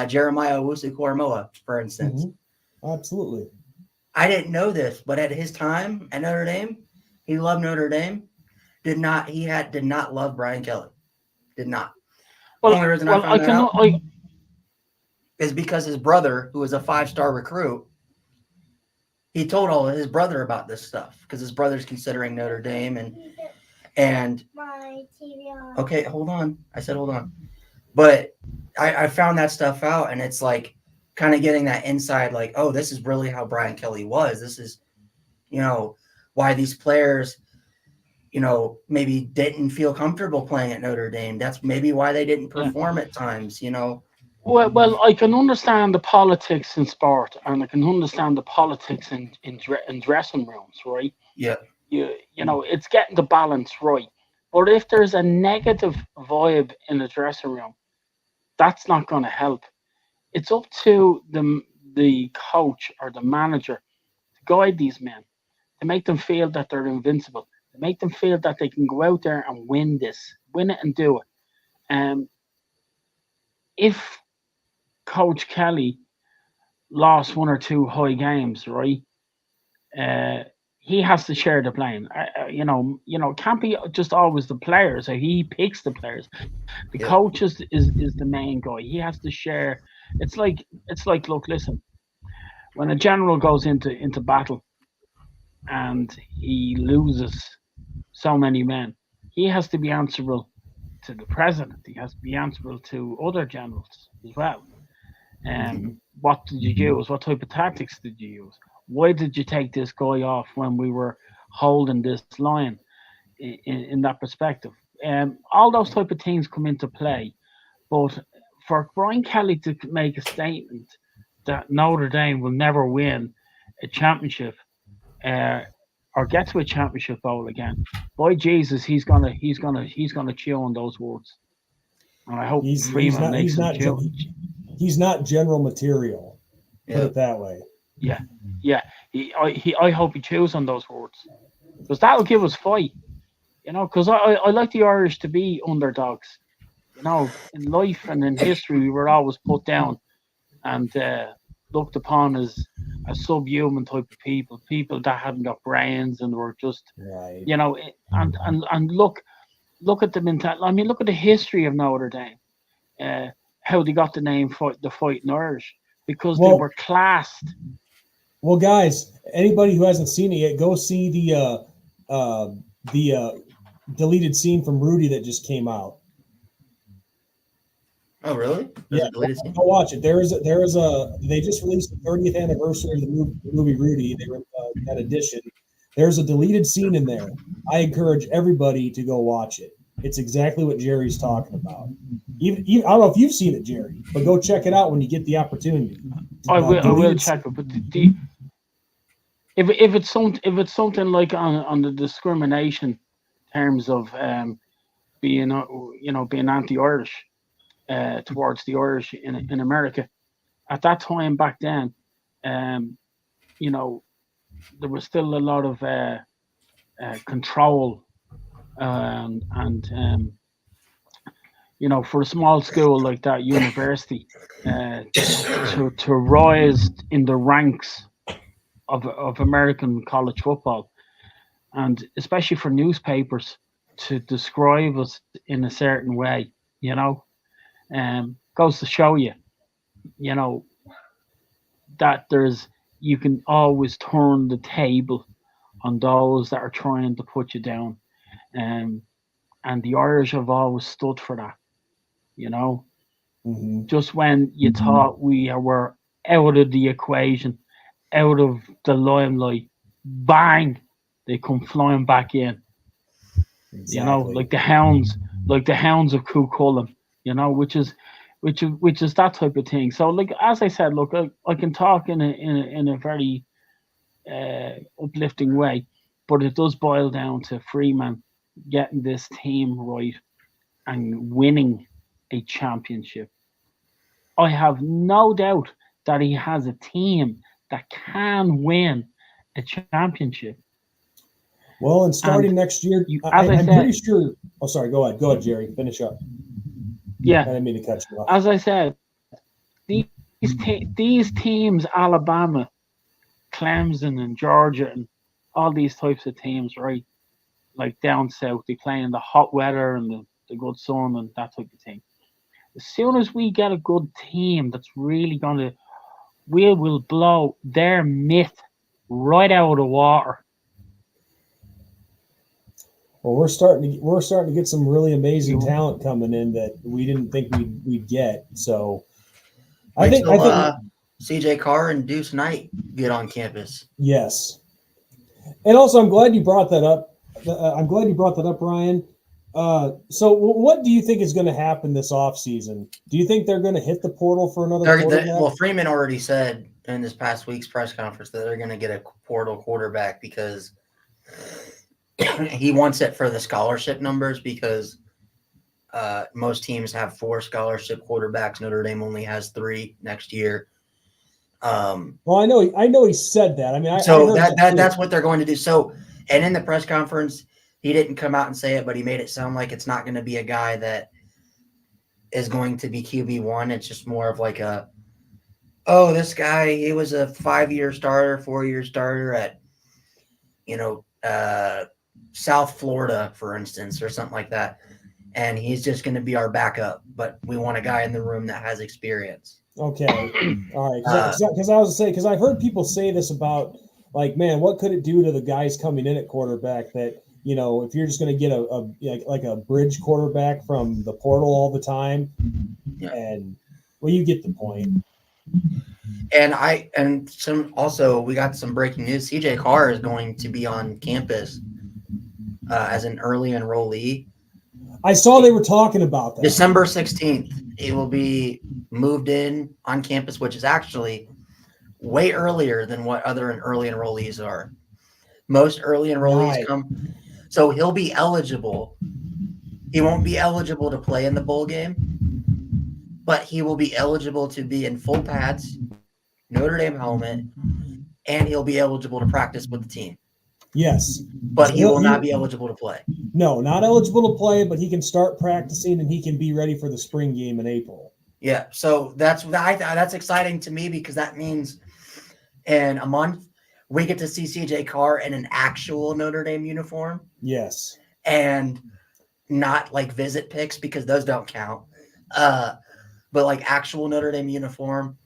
Jeremiah Owusu-Koramoah, for instance. Mm-hmm. Absolutely. I didn't know this, but at his time at Notre Dame, he loved Notre Dame. Did not love Brian Kelly. Did not. Well, Only reason I found that out is because his brother, who was a 5-star recruit, he told all of his brother about this stuff, because his brother's considering Notre Dame, and okay, hold on. I said hold on. But I found that stuff out, and it's like kind of getting that inside, like, oh, this is really how Brian Kelly was. This is, why these players, maybe didn't feel comfortable playing at Notre Dame. That's maybe why they didn't perform at times, Well, I can understand the politics in sport, and I can understand the politics in dressing rooms, right? Yeah. It's getting the balance right. But if there's a negative vibe in the dressing room, that's not going to help. It's up to the coach or the manager to guide these men, to make them feel that they're invincible, to make them feel that they can go out there and win it and do it. If Coach Kelly lost 1 or 2 high games, right? He has to share the blame. It can't be just always the players. So he picks the players. The coach is the main guy. He has to share. It's like look, listen. When a general goes into battle and he loses so many men, he has to be answerable to the president. He has to be answerable to other generals as well. What did you use? What type of tactics did you use? Why did you take this guy off when we were holding this line in that perspective? All those type of things come into play. But for Brian Kelly to make a statement that Notre Dame will never win a championship or get to a championship bowl again, by Jesus, he's gonna chew on those words. And I hope Freeman makes him chew. He's not general material. Put it that way. Yeah. I hope he chews on those words, because that'll give us fight. Because I like the Irish to be underdogs. In life and in history, we were always put down and looked upon as a subhuman type of people that hadn't got brains and were just, right. And look at the mentality. I mean, look at the history of Notre Dame. How they got the name for the Fighting Irish, because they were classed. Well, guys, anybody who hasn't seen it yet, go see the deleted scene from Rudy that just came out. Oh, really? Yeah, Deleted scene? go watch it. There is a. They just released the 30th anniversary of the movie Rudy. They were that edition. There's a deleted scene in there. I encourage everybody to go watch it. It's exactly what Jerry's talking about. Even I don't know if you've seen it, Jerry, but go check it out when you get the opportunity. I will check it. But if it's something like on the discrimination terms of being being anti-Irish towards the Irish in America at that time back then, there was still a lot of control and for a small school like that university to rise in the ranks of American college football, and especially for newspapers to describe us in a certain way, goes to show you, that you can always turn the table on those that are trying to put you down. And the Irish have always stood for that, Mm-hmm. Just when you thought we were out of the equation, out of the limelight, bang, they come flying back in. Exactly. Like the hounds of Cuchulainn, which is that type of thing. So, like as I said, look, I can talk in a very uplifting way, but it does boil down to Freeman getting this team right and winning a championship. I have no doubt that he has a team that can win a championship. Well, and starting next year, I'm pretty sure. Oh, sorry. Go ahead, Jerry. Finish up. Yeah, I didn't mean to cut you off. As I said, these teams, Alabama, Clemson, and Georgia, and all these types of teams, right? Like down south, they play in the hot weather and the good sun and that type of thing. As soon as we get a good team that's really we will blow their myth right out of the water. Well, we're starting to get some really amazing talent coming in that we didn't think we'd get. So I think CJ Carr and Deuce Knight get on campus. Yes, and also I'm glad you brought that up. Ryan. So what do you think is going to happen this offseason? Do you think they're going to hit the portal for another quarterback? Well, Freeman already said in this past week's press conference that they're going to get a portal quarterback because he wants it for the scholarship numbers, because most teams have 4 scholarship quarterbacks. Notre Dame only has 3 next year. Well, I know he said that. I mean, that's what they're going to do. So, and in the press conference, he didn't come out and say it, but he made it sound like it's not going to be a guy that is going to be QB1. It's just more of like this guy, he was a 5-year starter, 4-year starter at, South Florida, for instance, or something like that. And he's just going to be our backup, but we want a guy in the room that has experience. Okay. All right. Because I've heard people say this about, like, man, what could it do to the guys coming in at quarterback that, if you're just going to get a bridge quarterback from the portal all the time, and you get the point. And we got some breaking news. CJ Carr is going to be on campus as an early enrollee. I saw they were talking about that. December 16th, it will be moved in on campus, which is actually way earlier than what other early enrollees are. Most early enrollees come. So he'll be eligible. He won't be eligible to play in the bowl game, but he will be eligible to be in full pads, Notre Dame helmet, and he'll be eligible to practice with the team. Yes. But he will not be eligible to play. No, not eligible to play, but he can start practicing and he can be ready for the spring game in April. Yeah, so that's exciting to me, because that means in a month we get to see CJ Carr in an actual Notre Dame uniform. Yes. And not like visit pics, because those don't count. But like actual Notre Dame uniform.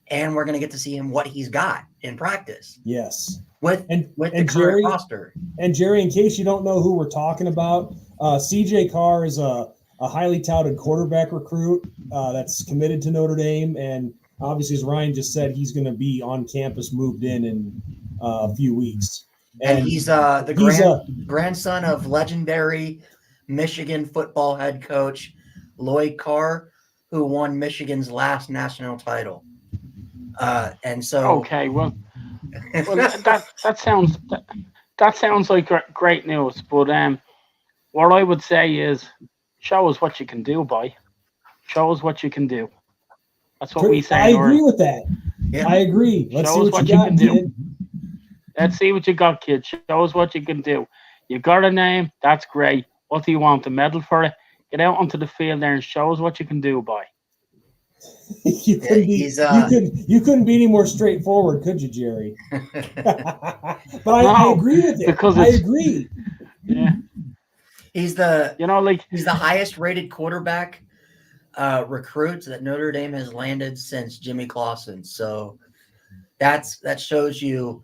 And we're going to get to see him what he's got in practice. Yes. With the current roster. And Jerry, in case you don't know who we're talking about, CJ Carr is a a highly touted quarterback recruit that's committed to Notre Dame, and obviously, as Ryan just said, he's going to be on campus, moved in a few weeks. And he's the grandson of legendary Michigan football head coach Lloyd Carr, who won Michigan's last national title. And so, okay, well, that sounds like great news. But what I would say is, show us what you can do, boy. Show us what you can do. That's what we say. I agree with that. Yeah. I agree. Let's see what you got, kid. Let's see what you got, kid. Show us what you can do. You got a name. That's great. What do you want? A medal for it? Get out onto the field there and show us what you can do, boy. You couldn't be any more straightforward, could you, Jerry? But I agree with it. Because I agree. Yeah. He's the highest rated quarterback recruits that Notre Dame has landed since Jimmy Clausen. So that shows you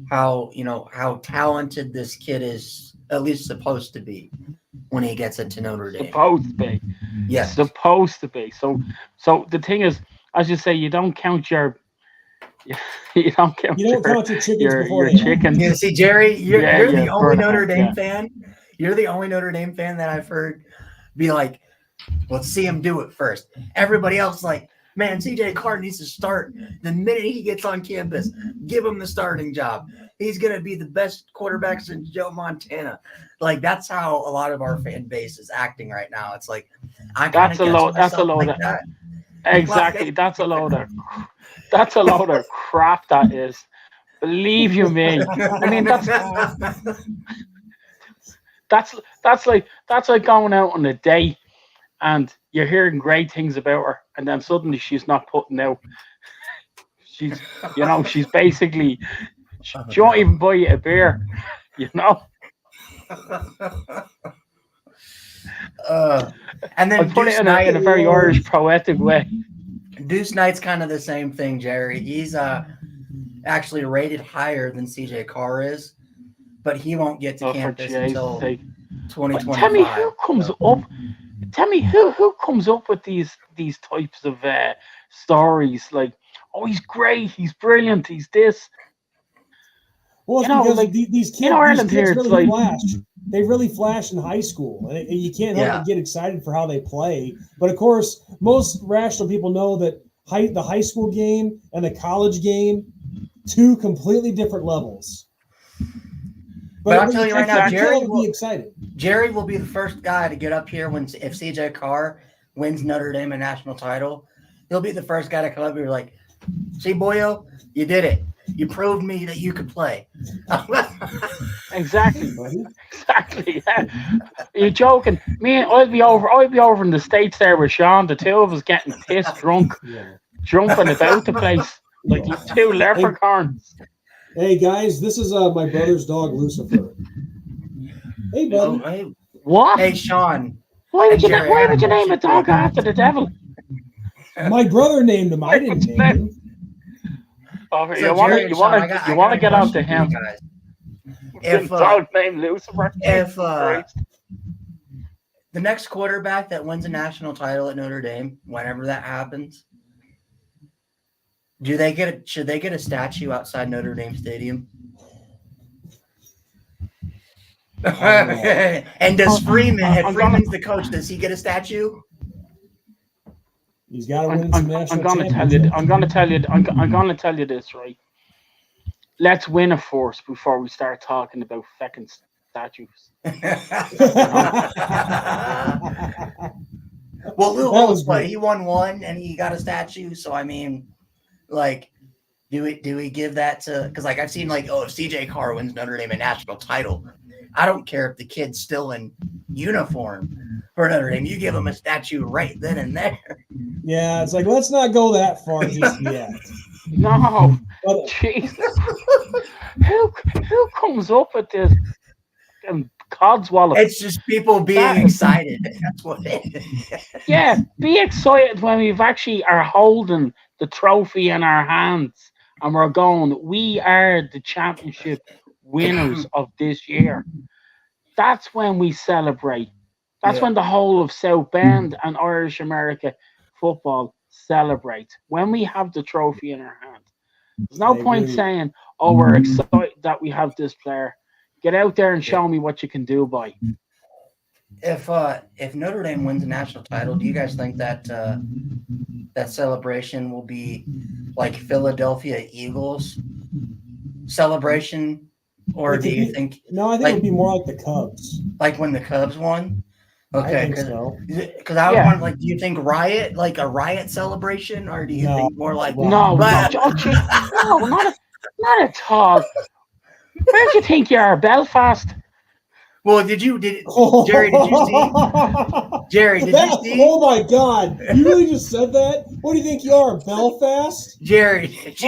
how talented this kid is, at least supposed to be, when he gets into Notre Dame. Supposed to be. Yeah. Supposed to be. So the thing is, as you say, you don't count your chickens before your chickens. Yeah, see, Jerry, you're the only Notre Dame fan. You're the only Notre Dame fan that I've heard be like, let's see him do it first. Everybody else like, man, CJ Carr needs to start the minute he gets on campus. Give him the starting job. He's going to be the best quarterback since Joe Montana. Like, that's how a lot of our fan base is acting right now. It's like, that's a load of that. Exactly. That's a load of crap, that is. Believe you me. I mean, that's like going out on a date and you're hearing great things about her, and then suddenly she's not putting out. She's basically, she won't even buy you a beer, And then I put it in a very Irish poetic way. Deuce Knight's kind of the same thing, Jerry. He's actually rated higher than CJ Carr is, but he won't get to campus until 2025. Tell me who comes up. Tell me who comes up with these types of stories, like, oh, he's great, he's brilliant, he's this. Well, it's because these kids, Ireland here, really flash. They really flash in high school, and you can't help but get excited for how they play. But of course, most rational people know that the high school game and the college game, two completely different levels. But I'll tell you right now, Jerry will be excited. Jerry will be the first guy to get up here if CJ Carr wins Notre Dame a national title. He'll be the first guy to come up here like, see, boyo, you did it. You proved me that you could play. Exactly, buddy. Exactly. Yeah. You're joking. I'd be over in the States there with Sean, the two of us getting pissed drunk, jumping about the place like two leprechauns. Hey guys, this is my brother's dog, Lucifer. Hey, buddy. Hey, what? Hey, Sean. Why would you name a dog after the devil? My brother named him. I didn't name him. Okay, so you want to get on to him. If dog named Lucifer. If the next quarterback that wins a national title at Notre Dame, whenever that happens, should they get a statue outside Notre Dame Stadium? And does Freeman, Freeman's the coach, does he get a statue? He's got to win some national I'm going to tell you this, right? Let's win it first before we start talking about fucking statues. Well, Lou Holtz, he won one and he got a statue. So I mean, like, do we give that to? Because like I've seen like, if CJ Carr wins Notre Dame a national title, I don't care if the kid's still in uniform for Notre Dame. You give him a statue right then and there. Yeah, it's like, let's not go that far just yet. No, jeez. Who comes up with this? Codswallop. It's just people being excited. That's what it is. Yeah, be excited when we've actually are holding the trophy in our hands and we're going, we are the championship winners of this year. That's when we celebrate. That's when the whole of South Bend and Irish America football celebrates. When we have the trophy in our hand. There's no point saying, "Oh, we're excited that we have this player." Get out there and show me what you can do, boy. If Notre Dame wins the national title, do you guys think that that celebration will be like Philadelphia Eagles celebration, or do you think? No, I think it would be more like the Cubs. Like when the Cubs won. Okay, I think so. Because I was wondering, like, do you think like a riot celebration, or do you think more like no, not at all. Where do you think you are, Belfast? Well, Jerry? Did you see? Jerry, did you see? Oh my God! You really just said that? What do you think you are, Belfast? Jerry, did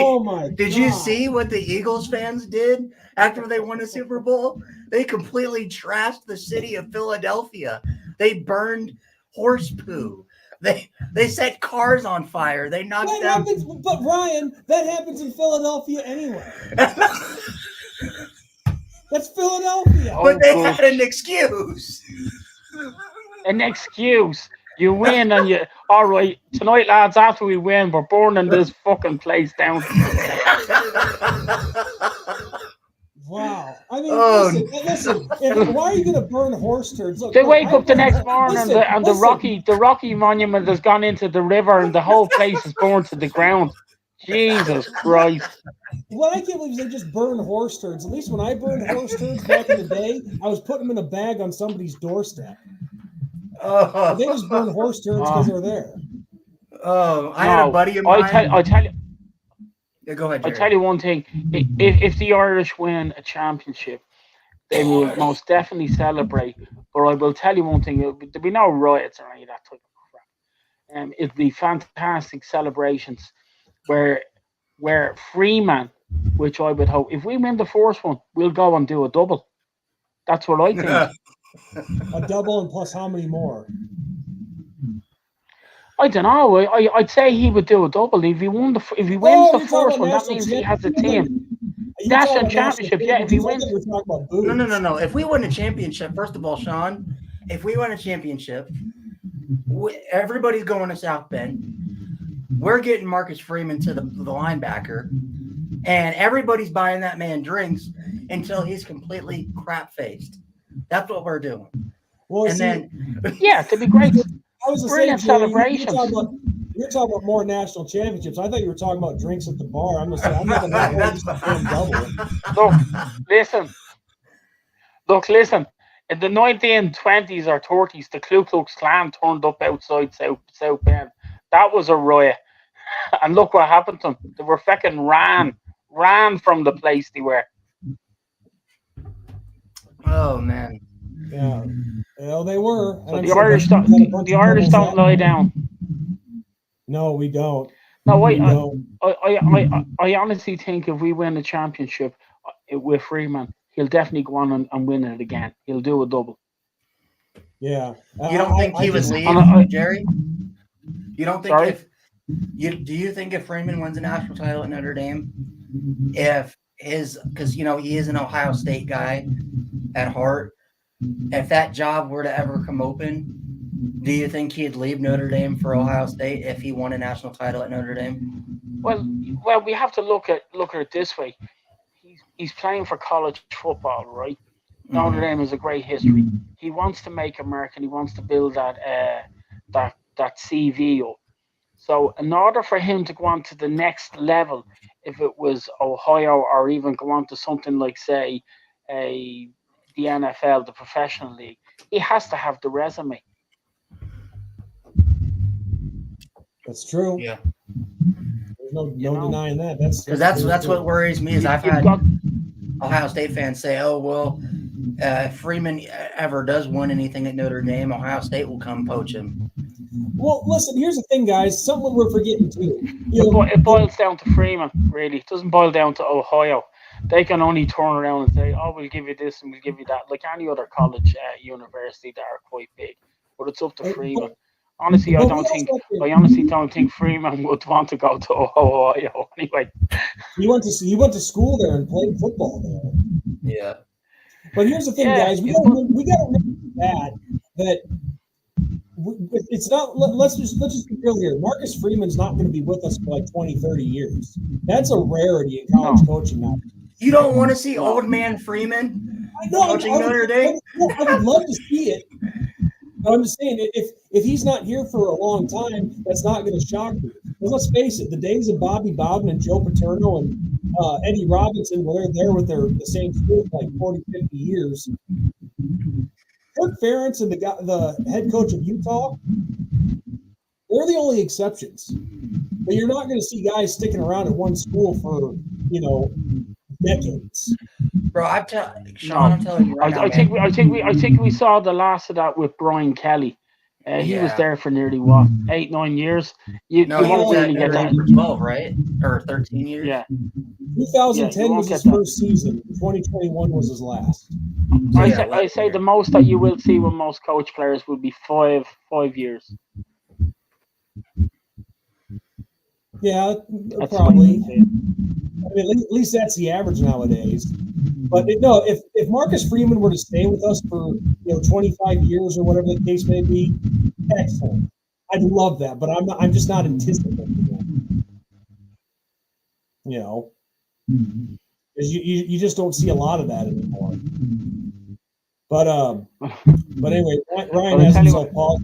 you God. see what the Eagles fans did after they won the Super Bowl? They completely trashed the city of Philadelphia. They burned horse poo. They set cars on fire. They knocked down. But Ryan, that happens in Philadelphia anyway. That's Philadelphia. But they had an excuse. An excuse. You win and you. All right, tonight, lads. After we win, we're burning this fucking place down. Wow. I mean, listen. Why are you going to burn horse turds? Look, they wake up the next morning and the Rocky Monument has gone into the river and the whole place is burned to the ground. Jesus Christ. What I can't believe is they just burn horse turds. At least when I burned horse turds back in the day, I was putting them in a bag on somebody's doorstep. They just burn horse turds because they're there. I had a buddy of mine. I tell you. Yeah, go ahead, Jerry. I'll tell you one thing. If the Irish win a championship, they will most definitely celebrate. But I will tell you one thing. There'll be no riots or any of that type of crap. It'll be fantastic celebrations where Freeman, which I would hope, if we win the first one, we'll go and do a double. That's what I think. A double and plus how many more? I don't know. I'd say he would do a double if he wins the first one. That means he has a team. National championship, yeah. If he wins, no. If we win a championship, first of all, Sean, if we win a championship, everybody's going to South Bend. We're getting Marcus Freeman to the linebacker, and everybody's buying that man drinks until he's completely crap-faced. That's what we're doing. Well, and then, yeah, to be great. Brilliant celebrations. You're talking about more national championships. I thought you were talking about drinks at the bar. I'm not going to double. Look, listen. In the 1920s or 30s, the Ku Klux Klan turned up outside South Bend. That was a riot. And look what happened to them. They were fucking ran from the place they were. Oh, man. Yeah. Well, they were. So the Irish don't lie down. No, we don't. No, I honestly think if we win the championship with Freeman, he'll definitely go on and win it again. He'll do a double. Yeah. You don't think he would leave, Jerry? You don't think do you think if Freeman wins a national title at Notre Dame, because he is an Ohio State guy at heart, if that job were to ever come open, do you think he'd leave Notre Dame for Ohio State if he won a national title at Notre Dame? Well, we have to look at it this way. He's playing for college football, right? Mm-hmm. Notre Dame has a great history. He wants to make American. He wants to build that CV up. So in order for him to go on to the next level, if it was Ohio or even go on to something like, say, the NFL, the professional league, he has to have the resume. That's true. Yeah. There's no denying that. That's what worries me is I've had Ohio State fans say, "Oh well, if Freeman ever does win anything at Notre Dame, Ohio State will come poach him." Well, listen. Here's the thing, guys. Something we're forgetting too. It boils down to Freeman. Really, it doesn't boil down to Ohio. They can only turn around and say, "Oh, we'll give you this and we'll give you that," like any other college, university that are quite big. But it's up to Freeman. Honestly, I honestly don't think Freeman would want to go to Ohio anyway. He went to school there and played football there. Yeah. But here's the thing, guys. We got to remember that it's not. Let's just be real here. Marcus Freeman's not going to be with us for like 20, 30 years. That's a rarity in college coaching now. You don't want to see old man Freeman coaching Notre Dame? I would love to see it. But I'm just saying, if he's not here for a long time, that's not going to shock me. Because let's face it, the days of Bobby Bowden and Joe Paterno and Eddie Robinson, where they're there with the same school for like 40, 50 years. Kirk Ferentz and the head coach of Utah, they're the only exceptions. But you're not going to see guys sticking around at one school for, decades. Bro, I'm telling you right now, I think we saw the last of that with Brian Kelly. He was there for nearly 8-9 years. You won't really get that for 12, right? Or 13 years. Yeah. 2010 was his first season. 2021 was his last. I say the most that you will see with most coach players will be 5 years. Yeah, probably. I mean, at least that's the average nowadays. But if Marcus Freeman were to stay with us for 25 years or whatever the case may be, excellent. I'd love that, but I'm just not anticipating that. Because you just don't see a lot of that anymore. But anyway, Ryan has himself paused.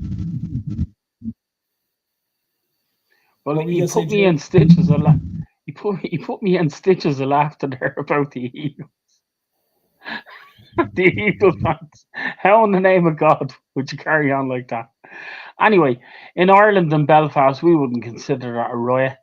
Well, he put me in stitches a lot. He put me in stitches of laughter there about the Eagles. The Eagles fans. How in the name of God would you carry on like that? Anyway, in Ireland and Belfast, we wouldn't consider that a riot.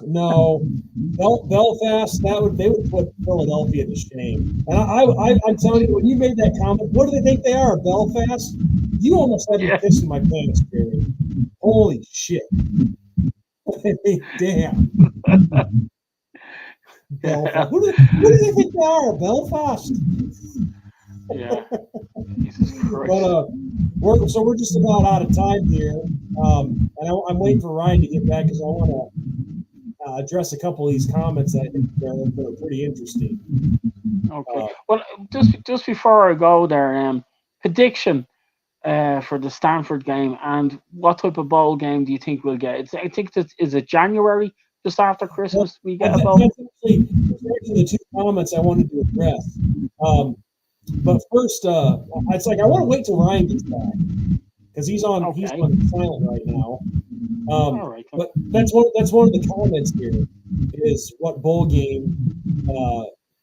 No, Belfast. They would put Philadelphia to shame. And I'm telling you, when you made that comment, what do they think they are, Belfast? You almost had me pissing my pants, Barry. Holy shit! Damn. Belfast. Who do they think they are, Belfast? Yeah. Jesus Christ. But we're just about out of time here, and I'm waiting for Ryan to get back because I want to address a couple of these comments that I think are pretty interesting. Okay. Well, just before I go there, prediction for the Stanford game, and what type of bowl game do you think we'll get? I think is it January, just after Christmas, we get a bowl? That's actually the two comments I wanted to address. But first, it's like I want to wait till Ryan gets back because he's on silent right now. All right. But that's one of the comments here is what bowl game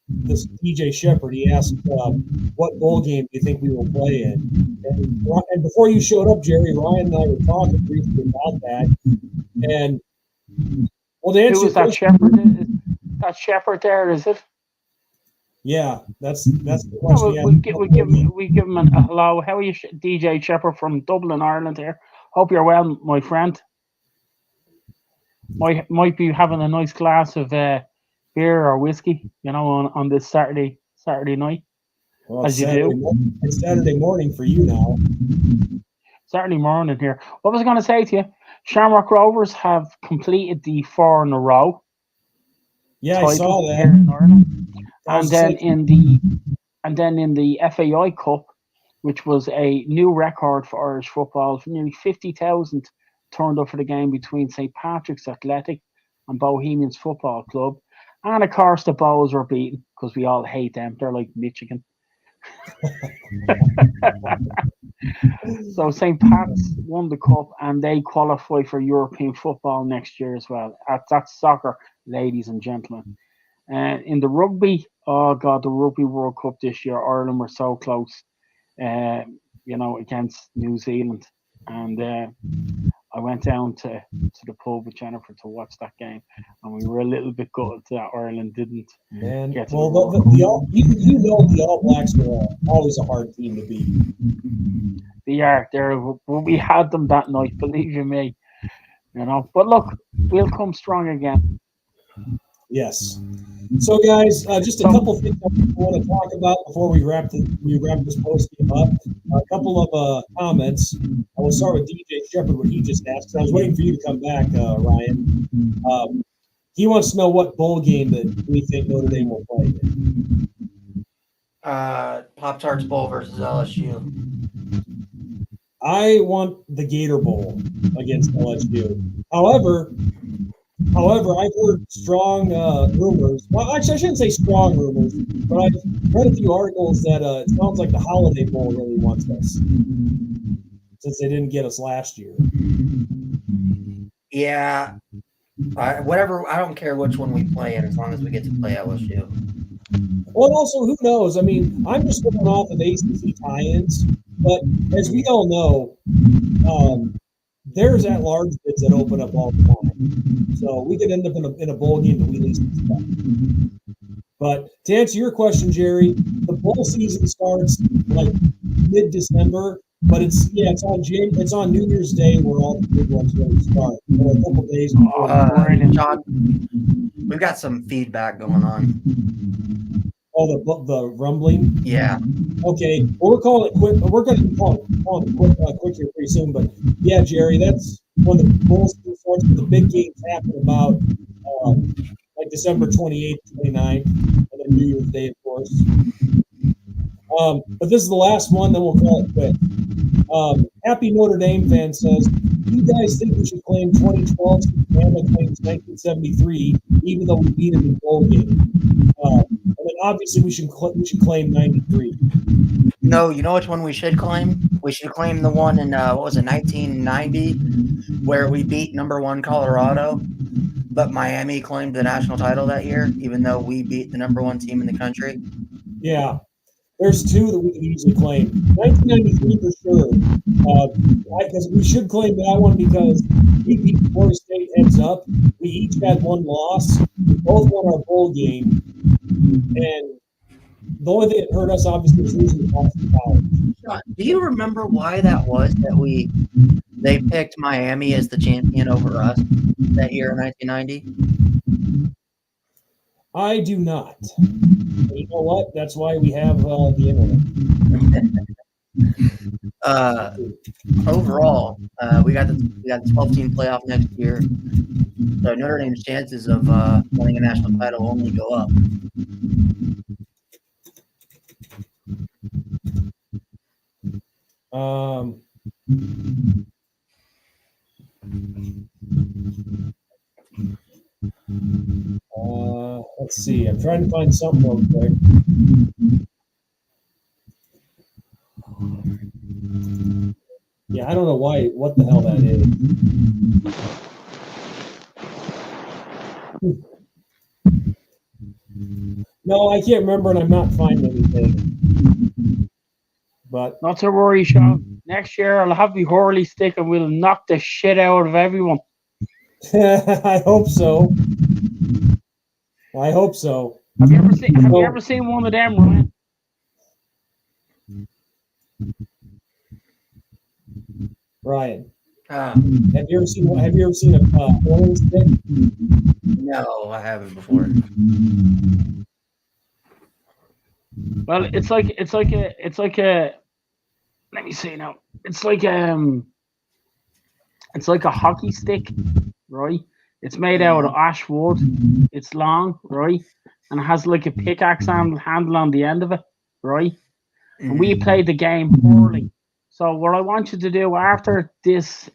this DJ Shepard, he asked what bowl game do you think we will play in? And before you showed up, Jerry, Ryan and I were talking briefly about that. And well, to answer who was that Shepard? Is that Shepard there, is it? Yeah, that's the question. We give him a hello. How are you, DJ Shepard from Dublin, Ireland here? Hope you're well, my friend. Might be having a nice glass of beer or whiskey, on this Saturday night. Well, as you do. It's Saturday morning for you now. Saturday morning here. What was I going to say to you? Shamrock Rovers have completed the 4 in a row. Yeah, I saw that. Here in Ireland. And then in the FAI Cup, which was a new record for Irish football, nearly 50,000 turned up for the game between St. Patrick's Athletic and Bohemians Football Club. And of course, the Bows were beaten because we all hate them. They're like Michigan. So St. Pat's won the cup and they qualify for European football next year as well. That's soccer, ladies and gentlemen. And in the rugby, oh God, the Rugby World Cup this year, Ireland were so close, against New Zealand. And I went down to the pub with Jennifer to watch that game, and we were a little bit gutted that Ireland didn't get to the All Blacks are always a hard team to beat. They are. We had them that night, believe you me. But look, we'll come strong again. Yes. So, guys, just a couple things I want to talk about before we wrap this post game up. A couple of comments. I will start with DJ Shepard, what he just asked. I was waiting for you to come back, Ryan. He wants to know what bowl game that we think Notre Dame will play in. Pop-Tarts Bowl versus LSU. I want the Gator Bowl against LSU. However, I've heard strong rumors. Well, actually, I shouldn't say strong rumors, but I've read a few articles that it sounds like the Holiday Bowl really wants us, since they didn't get us last year. Yeah. Whatever. I don't care which one we play in, as long as we get to play LSU. Well, also, who knows? I mean, I'm just going off of ACC tie-ins, but as we all know, there's at-large bids that open up all the time. So we could end up in a bowl game that we least expect. But to answer your question, Jerry, the bowl season starts like mid-December, but it's on New Year's Day where all the big ones really start. Or a couple days before. John, we've got some feedback going on. Oh, the rumbling. Yeah. Okay. Well, we're calling it quick. We're going to be calling it quick here pretty soon. But yeah, Jerry, that's when the bowl season starts. But the big games happen about like December 28th, 29th, and then New Year's Day, of course. But this is the last one, then we'll call it quit. Happy Notre Dame fan says, "Do you guys think we should claim 2012 since Bama claims 1973, even though we beat them in bowl game? And then obviously we should claim 93." No, you know which one we should claim? We should claim the one in 1990, where we beat number 1 Colorado, but Miami claimed the national title that year, even though we beat the number 1 team in the country. Yeah. There's two that we can easily claim. 1993 for sure. Because we should claim that one because we beat Florida State heads up. We each had one loss. We both won our bowl game. And the only thing that hurt us, obviously, was losing to Boston College. Do you remember why that was that they picked Miami as the champion over us that year in 1990? I do not. But you know what? That's why we have the internet. Overall, we got the 12-team playoff next year, so Notre Dame's chances of winning a national title only go up. Let's see. I'm trying to find something real quick. Yeah, I don't know what the hell that is. No, I can't remember, and I'm not finding anything. But not to worry, Sean. Next year I'll have the Hurley stick and we'll knock the shit out of everyone. I hope so. I hope so. Have you ever seen one of them, Ryan? Ryan, have you ever seen a Hurley stick? No, I haven't before. Well, it's like a. Let me see now. It's like a hockey stick, right? It's made out of ash wood. It's long, right? And it has like a pickaxe handle on the end of it, right? And we played the game poorly. So what I want you to do after this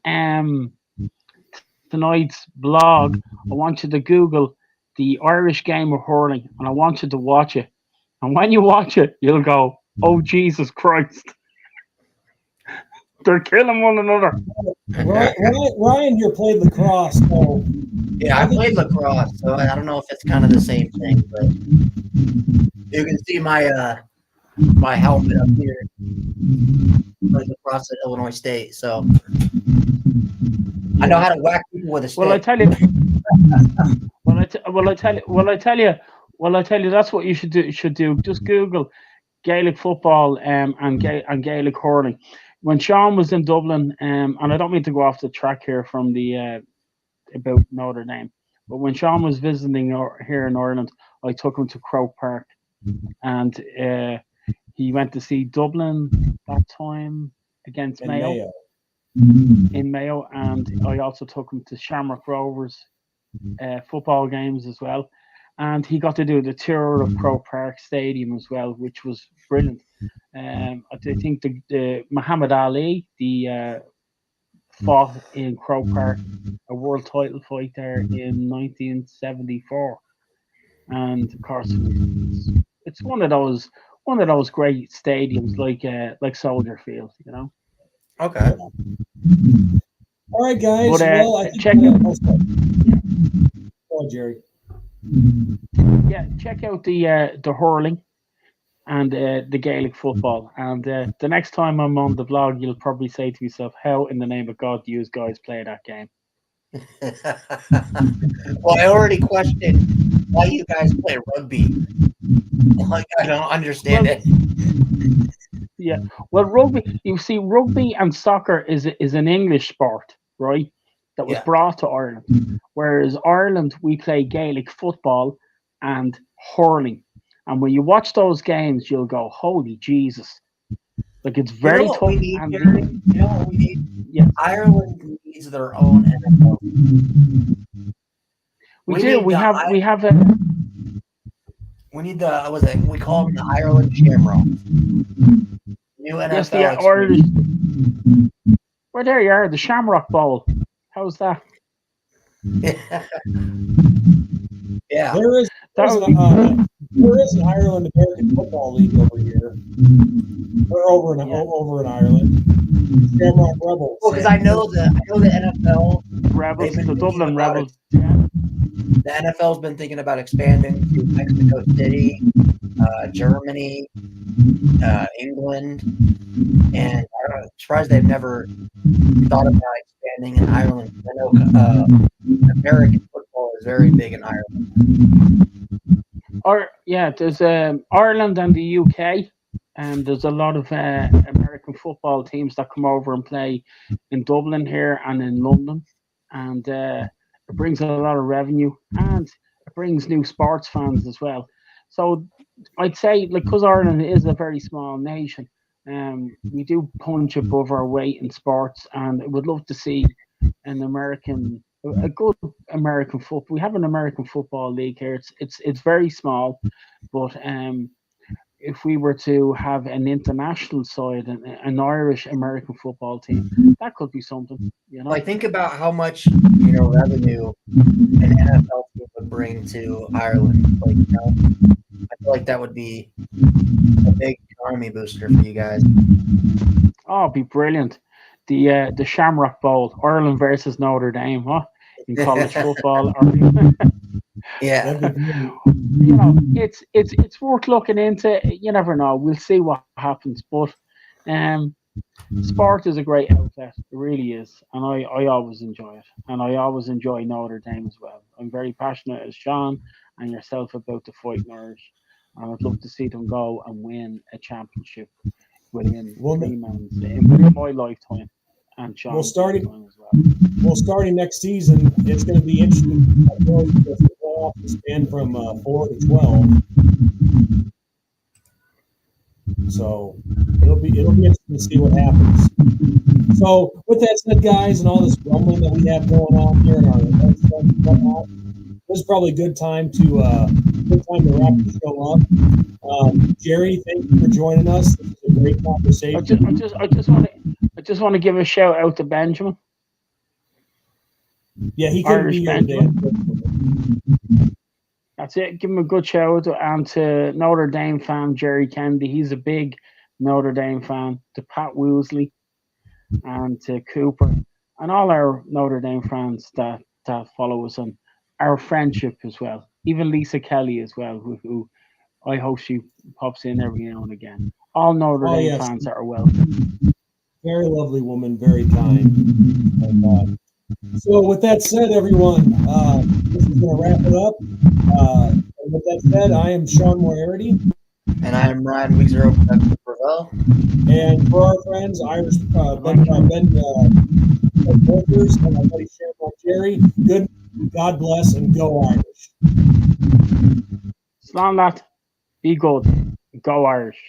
tonight's blog, I want you to Google the Irish game of hurling, and I want you to watch it. And when you watch it, you'll go, "Oh Jesus Christ!" They're killing one another. Ryan here played lacrosse, so yeah, I played lacrosse, so I don't know if it's kind of the same thing, but you can see my my helmet up here. I played lacrosse at Illinois State, so I know how to whack people with a stick. Well, I tell you, that's what you should do. Just Google Gaelic football and Gaelic hurling. When Sean was in Dublin, and I don't mean to go off the track here from the about Notre Dame, but when Sean was visiting here in Ireland, I took him to Croke Park, and he went to see Dublin that time against Mayo. In Mayo, and I also took him to Shamrock Rovers football games as well. and he got to do the tour of Croke Park Stadium as well, which was brilliant. I think the Muhammad Ali, fought in Croke Park, a world title fight there in 1974, and of course it's one of those great stadiums like Soldier Field, you know. Okay. All right, guys. But Well, I think check out, Go on, Jerry. check out the hurling and the Gaelic football. And the next time I'm on the vlog, you'll probably say to yourself, "How in the name of God do you guys play that game?" Well, I already questioned why you guys play rugby. Like, I don't understand it. Yeah, well, rugby. You see, rugby and soccer is an English sport, right? That was brought to Ireland. Whereas Ireland, we play Gaelic football and hurling. And when you watch those games, you'll go, "Holy Jesus!" Like it's very tough. We need, Jerry? You know what we need? Yeah. Ireland needs their own NFL. We do. We have a. We need we call them the Ireland Shamrocks. New NFL. Yes, the Irish. Well, there you are, the Shamrock Bowl. How's that? Yeah. There is an Ireland American Football League over here. We're over in Ireland. Shamrock Rebels. Well, because I know the NFL Rebels, the Dublin Rebels. The NFL's been thinking about expanding to Mexico City, Germany, England, and I'm surprised they've never thought about expanding in Ireland. I know American football is very big in Ireland. There's Ireland and the UK, and there's a lot of American football teams that come over and play in Dublin here and in London, and it brings a lot of revenue and it brings new sports fans as well. So I'd say, because Ireland is a very small nation, we do punch above our weight in sports, and I would love to see a good American football. We have an American football league here. It's very small, but if we were to have an international side, an Irish American football team, that could be something. You know, I think about how much revenue an NFL team would bring to Ireland. I feel like that would be a big economy booster for you guys. Oh, it'd be brilliant. The Shamrock Bowl, Ireland versus Notre Dame, huh? In college football. Yeah. It's worth looking into. You never know. We'll see what happens. But sport is a great outlet. It really is. And I always enjoy it. And I always enjoy Notre Dame as well. I'm very passionate as Sean and yourself about the Fighting Irish. And I'd love to see them go and win a championship within my lifetime. And Sean, starting next season, it's going to be interesting. The playoffs expand from 4 to 12, so it'll be interesting to see what happens. So, with that said, guys, and all this rumbling that we have going on here in our events and whatnot, this is probably a good time to wrap the show up. Jerry, thank you for joining us. This is a great conversation. I just want to give a shout out to Benjamin. Yeah, he couldn't be here today. That's it. Give him a good shout out, and to Notre Dame fan Jerry Kennedy. He's a big Notre Dame fan. To Pat Woosley and to Cooper and all our Notre Dame fans that follow us, and our friendship as well. Even Lisa Kelly as well, who I hope she pops in every now and again. All Notre Dame fans are welcome. Very lovely woman, very kind. And, so with that said, everyone, this is going to wrap it up. And with that said, I am Sean Moriarty. And I am Ryan Wiesero from Gravel. And for our friends, Irish Ben Walters and my buddy Shamrock Jerry, good, God bless, and go Irish. Slán that. Be good. Go Irish.